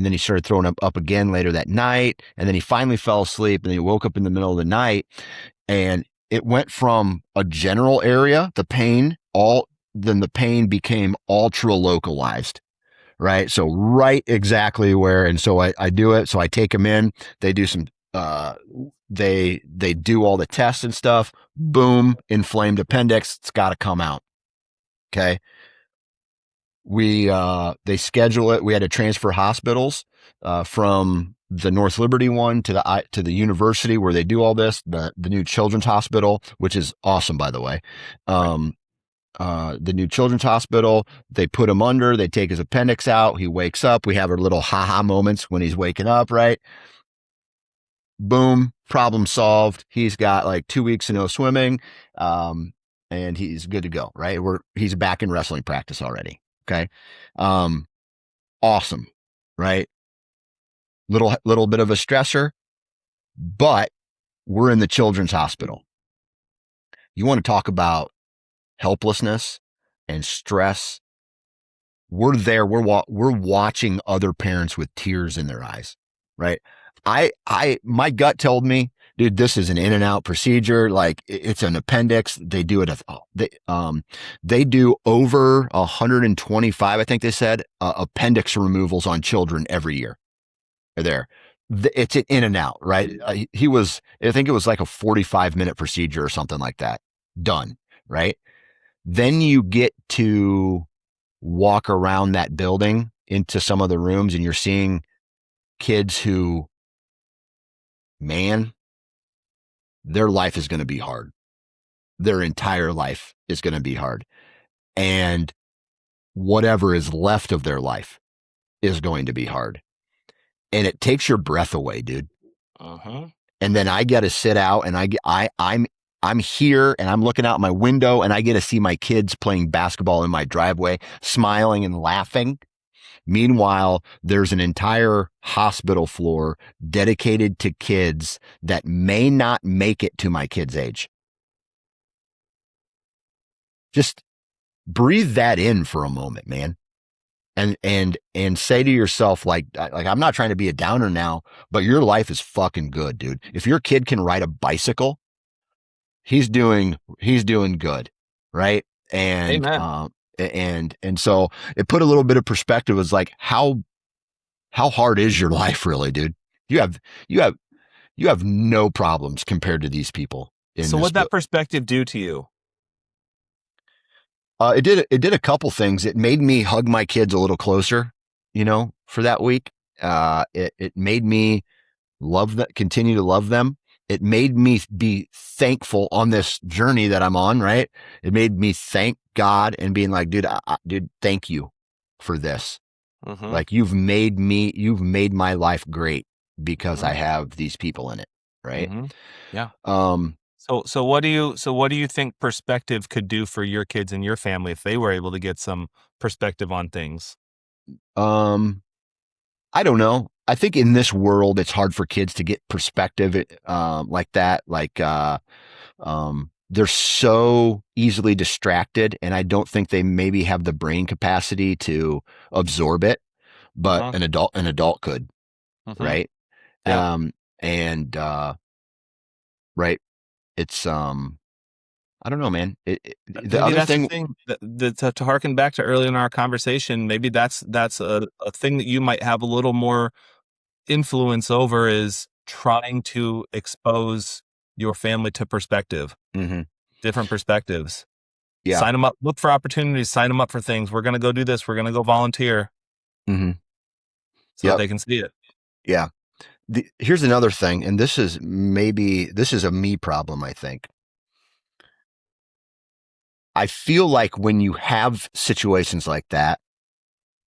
then he started throwing up again later that night. And then he finally fell asleep, and then he woke up in the middle of the night, and it went from a general area, then the pain became ultra localized, right? So right exactly where, and so I do it. So I take him in, they do some, they do all the tests and stuff. Boom, inflamed appendix. It's got to come out. Okay. They schedule it. We had to transfer hospitals, from the North Liberty one to the university where they do all this, the new children's hospital, which is awesome, by the way. The new children's hospital, they put him under, they take his appendix out. He wakes up. We have our little haha moments when he's waking up, right? Boom, problem solved. He's got like 2 weeks of no swimming. And he's good to go, right? He's back in wrestling practice already. Okay. Awesome. Right. Little bit of a stressor, but we're in the children's hospital. You want to talk about helplessness and stress? We're there. We're watching other parents with tears in their eyes. Right. My gut told me, dude, this is an in and out procedure. Like it's an appendix. They do it. They do over 125, I think they said, appendix removals on children every year. They're there. It's an in and out, right? I think it was like a 45-minute procedure or something like that. Done, right? Then you get to walk around that building into some of the rooms and you're seeing kids who, man, their life is going to be hard. Their entire life is going to be hard. And whatever is left of their life is going to be hard. And it takes your breath away, dude. Uh-huh. And then I get to sit out and I'm here and I'm looking out my window and I get to see my kids playing basketball in my driveway, smiling and laughing. Meanwhile, there's an entire hospital floor dedicated to kids that may not make it to my kid's age. Just breathe that in for a moment, man. And say to yourself, like I'm not trying to be a downer now, but your life is fucking good, dude. If your kid can ride a bicycle, he's doing good, right? And Amen. and so it put a little bit of perspective. It's like how hard is your life really, dude? You have no problems compared to these people in So this what'd that perspective do to you? It did a couple things. It made me hug my kids a little closer, for that week. It made me continue to love them. It made me be thankful on this journey that I'm on, right? It made me thank God and being like, dude, dude, thank you for this. Mm-hmm. Like you've made my life great because I have these people in it, right? Mm-hmm. Yeah. So what do you think perspective could do for your kids and your family if they were able to get some perspective on things? I don't know. I think in this world, it's hard for kids to get perspective like that. They're so easily distracted, and I don't think they maybe have the brain capacity to absorb it. But Uh-huh. an adult could, Mm-hmm. right? Yeah. And right, it's I don't know, man. The Maybe other that's the thing, thing to harken back to earlier in our conversation. Maybe that's a thing that you might have a little more influence over is trying to expose your family to perspective, mhm, different perspectives. yeah, Sign them up, look for opportunities, sign them up for things. We're going to go do this. We're going to go volunteer hmm so that yep, they can see it. yeah. Here's another thing, and this is a me problem, I think. I feel like when you have situations like that,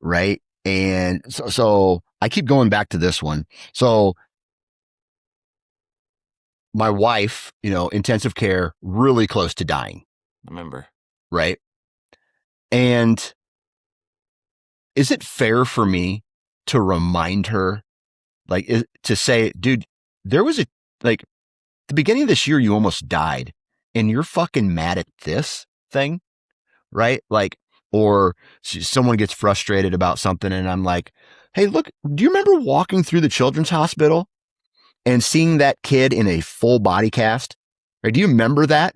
right? And so I keep going back to this one. So my wife, intensive care, really close to dying, Remember. right? And is it fair for me to remind her, to say, dude, there was like, the beginning of this year, you almost died and you're fucking mad at this thing, right? Like, or someone gets frustrated about something and I'm like, hey, look, do you remember walking through the children's hospital and seeing that kid in a full body cast? Or do you remember that?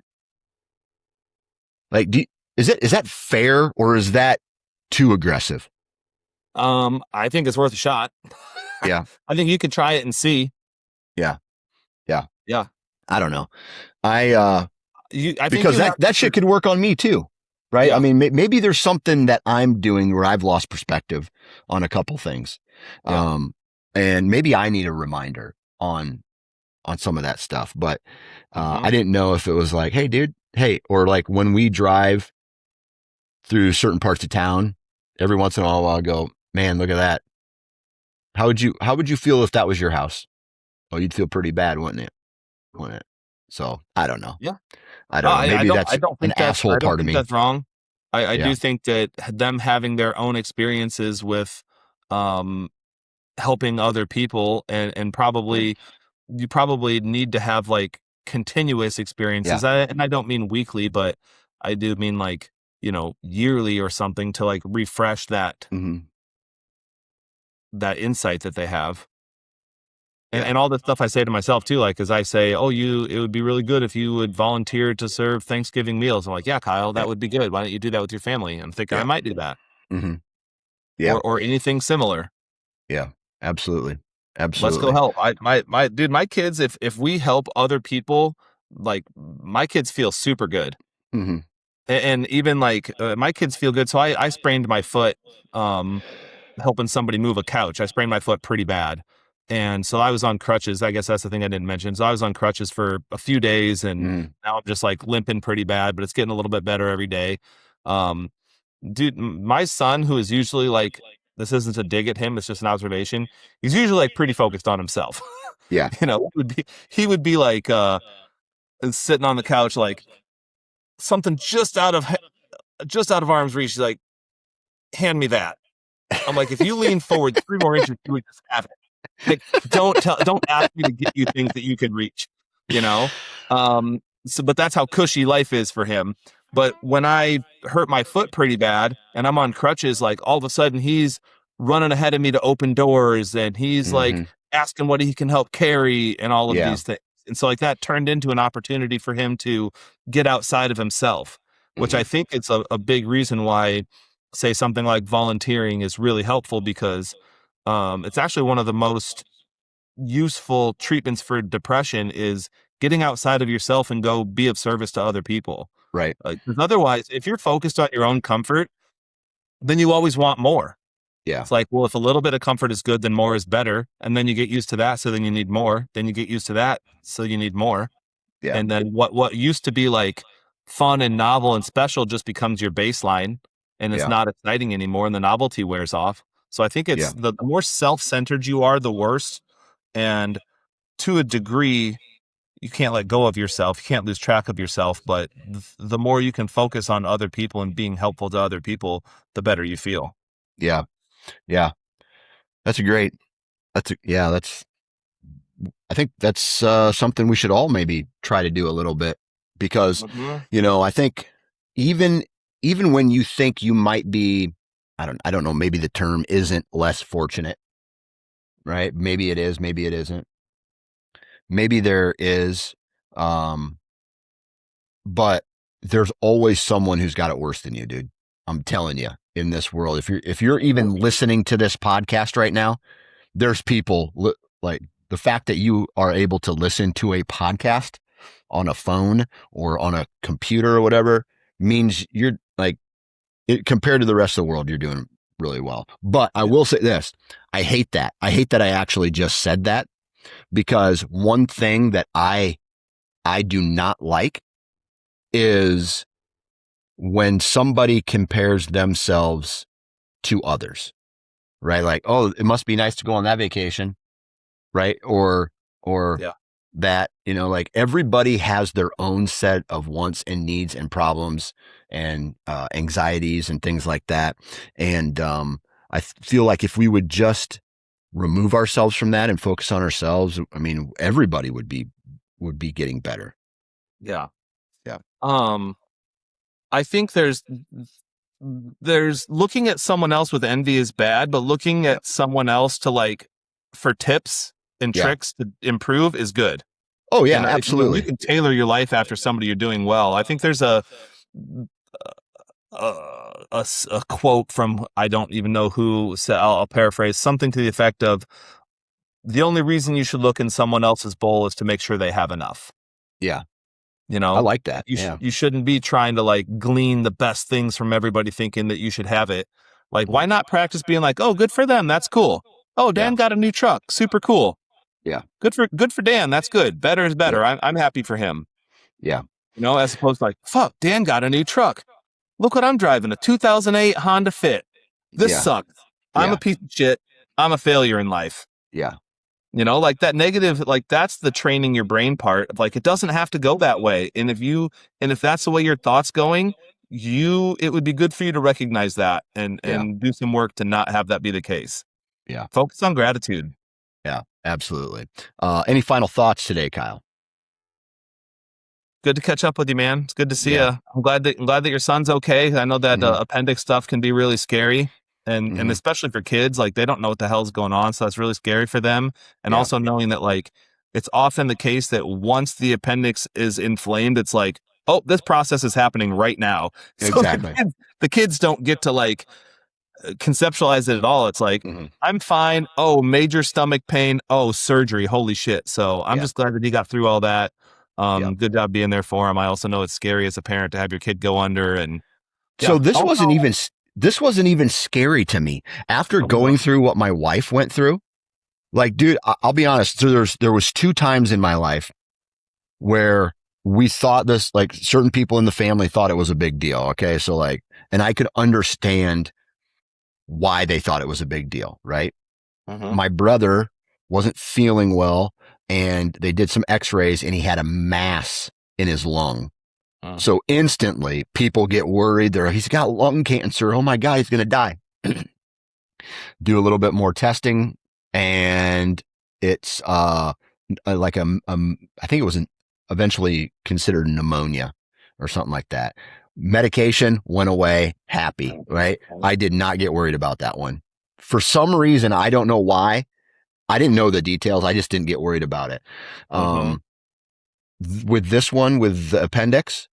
Like, is that fair or is that too aggressive? I think it's worth a shot. Yeah. I think you could try it and see. Yeah. Yeah. Yeah. I don't know. I think Because you have that shit could work on me too. Right. I Yeah. mean, maybe there's something that I'm doing where I've lost perspective on a couple things. Yeah. And maybe I need a reminder on some of that stuff, but, I didn't know if it was like, hey dude, hey, or like when we drive through certain parts of town, every once in a while I'll go, man, look at that. How would you feel if that was your house? Oh, you'd feel pretty bad, wouldn't it? Wouldn't it? So I don't know. Yeah. I don't know. Maybe I that's don't an think asshole I don't part of think me. that's wrong. I Yeah. do think that them having their own experiences with um helping other people and probably you probably need to have like continuous Yeah. experiences. And I don't mean weekly, but I do mean like, yearly or something to like refresh hmm that insight that they have. Yeah. And all the stuff I say to myself too, like, as I say, oh, it would be really good if you would volunteer to serve Thanksgiving meals. I'm like, yeah, Kyle, Yeah. that would be good. Why don't you do that with your family? I'm thinking I Yeah. might do that, hmm Yeah. or anything similar. Yeah. Absolutely. Let's go Absolutely. help. My dude, my kids, if we help other people, like my kids feel super good. hmm And even like my kids feel good. So I sprained my foot um helping somebody move a couch. I sprained my foot pretty bad. And so I was on crutches. I guess that's the thing I didn't mention. So I was on crutches for a few days and hmm now I'm just like limping pretty bad, but it's getting a little bit better every day. Um dude, my son, who is usually like, this isn't a dig at him, it's just an observation. He's usually like pretty focused on himself. Yeah. He would be like sitting on the couch like something just out of arm's reach. He's like, hand me that. I'm like, if you lean forward 3 more inches, you would just have it. Like, don't ask me to get you things that you can reach, you know? But that's how cushy life is for him. But when I hurt my foot pretty bad and I'm on crutches, like all of a sudden he's running ahead of me to open doors and he's like hmm asking what he can help carry and all of Yeah. these things. And so like that turned into an opportunity for him to get outside of himself, which I hmm think it's a big reason why, say, something like volunteering is really helpful because it's actually one of the most useful treatments for depression is getting outside of yourself and go be of service to other people. Right. 'Cause otherwise, if you're focused on your own comfort, then you always want more. Yeah. It's like, well, if a little bit of comfort is good, then more is better. And then you get used to that. So then you need more. Then you get used to that. So you need more. Yeah. And then what used to be like fun and novel and special just becomes your baseline and it's Yeah. not exciting anymore and the novelty wears off. So I think Yeah. it's the more self-centered you are, the worse. And to a degree, you can't let go of yourself. You can't lose track of yourself, but the more you can focus on other people and being helpful to other people, the better you feel. Yeah. Yeah. That's a great. Yeah. I think that's something we should all maybe try to do a little bit because, Mhm. I think even even when you think you might be, I don't know, maybe the term isn't less fortunate, right? Maybe it is, maybe it isn't. Maybe there is, um, but there's always someone who's got it worse than you, dude. I'm telling you, in this world, if you're even listening to this podcast right now, there's people like the fact that you are able to listen to a podcast on a phone or on a computer or whatever means you're like compared to the rest of the world, you're doing really well. But I Yeah. will say this. I hate that. I hate that I actually just said that because one thing that I do not like is when somebody compares themselves to others, right? Like, oh, it must be nice to go on that vacation, right? Or Yeah. that, like everybody has their own set of wants and needs and problems and anxieties and things like that. And I feel like if we would just remove ourselves from that and focus on ourselves, I mean, everybody would be getting better. Yeah. Yeah. Um, I think there's looking at someone else with envy is bad, but looking Yeah. at someone else to like for tips and Yeah. tricks to improve is good. Oh yeah, And if you absolutely. can tailor your life after somebody you're doing well, I think there's a quote from I don't even know who said. I'll paraphrase something to the effect of the only reason you should look in someone else's bowl is to make sure they have enough. Yeah. You I know, like that. Yeah. you shouldn't be trying to like glean the best things from everybody thinking that you should have it. Like, why not practice being like, oh, good for them, that's cool. Oh, Yeah. Dan got a new truck, super cool. Yeah. Good for Dan, that's good. Better is Yep. better. I'm happy for him. Yeah. You know, as opposed to like, fuck, Dan got a new truck. Look what I'm driving, a 2008 Honda Fit. This Yeah. sucks. I'm a Yeah. piece of shit. I'm a failure in life. Yeah. You know, like that negative, like that's the training your brain part of like, it doesn't have to go that way. And if that's the way your thoughts going, it would be good for you to recognize that Yeah. and do some work to not have that be the case. Yeah. Focus on gratitude. Yeah. Absolutely. Any final thoughts today, Kyle? Good to catch up with you, man. It's good to see Yeah. you. I'm glad that your son's okay. I know that Mhm. appendix stuff can be really scary. and especially for kids, like they don't know what the hell's going on, so that's really scary for them. And Yeah. also knowing that like it's often the case that once the appendix is inflamed, it's like, oh, this process is happening right now. So Exactly. the kids don't get to like conceptualize it at all. It's like, hmm I'm fine. Oh, major stomach pain. Oh, surgery. Holy shit. So I'm Yeah. just glad that he got through all that. Yep. Good job being there for him. I also know it's scary as a parent to have your kid go under, and yeah. So this wasn't even scary to me after going through what my wife went through. Like, dude, I'll be honest. So there was 2 times in my life where we thought this, like certain people in the family thought it was a big deal. Okay. So like, and I could understand why they thought it was a big deal. Right. My brother wasn't feeling well and they did some x-rays and he had a mass in his lung. So instantly people get worried. He's got lung cancer. Oh my God, he's going to die. Do a little bit more testing and it's, like I think it was eventually considered pneumonia or something like that. Medication went away, happy, right? I did not get worried about that one. For some reason, I don't know why. I didn't know the details. I just didn't get worried about it. With this one, with the appendix,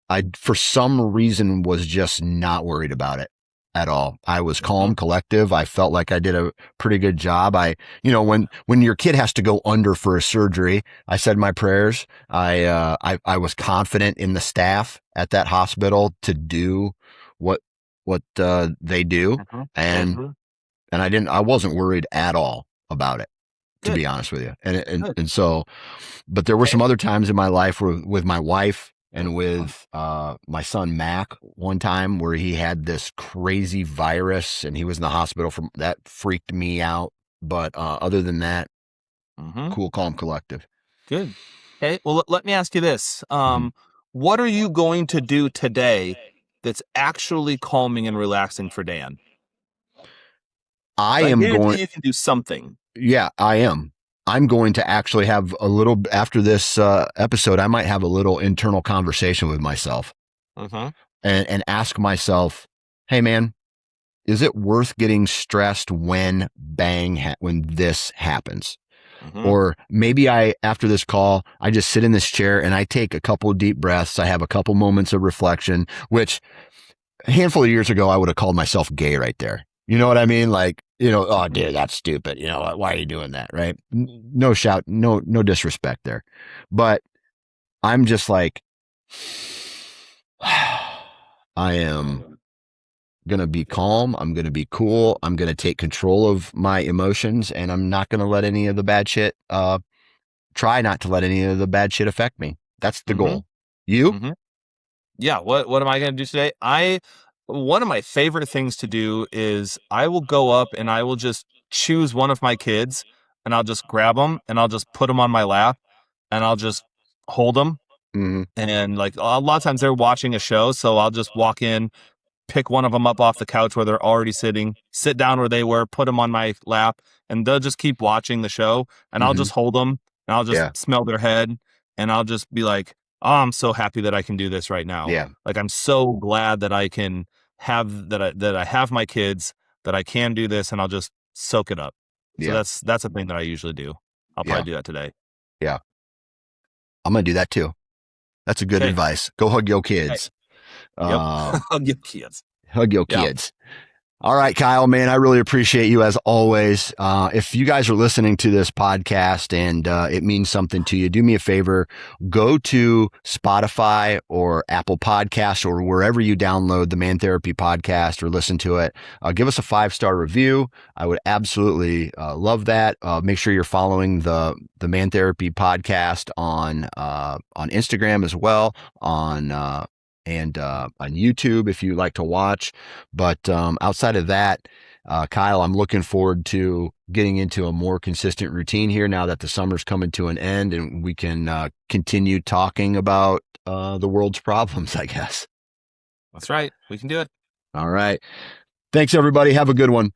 I, for some reason, was just not worried about it at all. I was calm, collective. I felt like I did a pretty good job. When your kid has to go under for a surgery, I said my prayers. I was confident in the staff at that hospital to do what they do. And I wasn't worried at all about it, to be honest with you. And so, but there were some other times in my life with my wife and with my son Mac one time where he had this crazy virus and he was in the hospital that freaked me out. But other than that, cool, calm, collective. Good. Okay. Well, let me ask you this. What are you going to do today that's actually calming and relaxing for Dan? I So I am guarantee going. you can do something. Yeah, I am. I'm going to actually have a little, after this episode, I might have a little internal conversation with myself and ask myself, hey, man, is it worth getting stressed when when this happens? Or maybe after this call, I just sit in this chair and I take a couple of deep breaths. I have a couple moments of reflection, which a handful of years ago, I would have called myself gay right there. You know what I mean? Like, oh, dude, that's stupid. Why are you doing that? Right? No disrespect there. But I'm just like, I am going to be calm. I'm going to be cool. I'm going to take control of my emotions and I'm not going to let any of the bad shit, try not to let any of the bad shit affect me. That's the goal. You? Yeah. What am I going to do today? One of my favorite things to do is I will go up and I will just choose one of my kids and I'll just grab them and I'll just put them on my lap and I'll just hold them. And like a lot of times they're watching a show. So I'll just walk in, pick one of them up off the couch where they're already sitting, sit down where they were, put them on my lap, and they'll just keep watching the show. And I'll just hold them and I'll just smell their head and I'll just be like, oh, I'm so happy that I can do this right now. Yeah. Like, I'm so glad that I can have that I have my kids, that I can do this, and I'll just soak it up. So that's a thing that I usually do. I'll probably do that today. Yeah. I'm going to do that too. That's a good advice. Go hug your kids. Hug your kids. Hug your kids. All right, Kyle, man, I really appreciate you as always. If you guys are listening to this podcast and it means something to you, do me a favor, go to Spotify or Apple Podcasts or wherever you download the Man Therapy podcast or listen to it. Give us a 5-star review. I would absolutely love that. Make sure you're following the Man Therapy podcast on Instagram as well, on YouTube if you like to watch. But outside of that, Kyle, I'm looking forward to getting into a more consistent routine here now that the summer's coming to an end and we can continue talking about the world's problems, I guess. That's right. We can do it. All right. Thanks, everybody. Have a good one.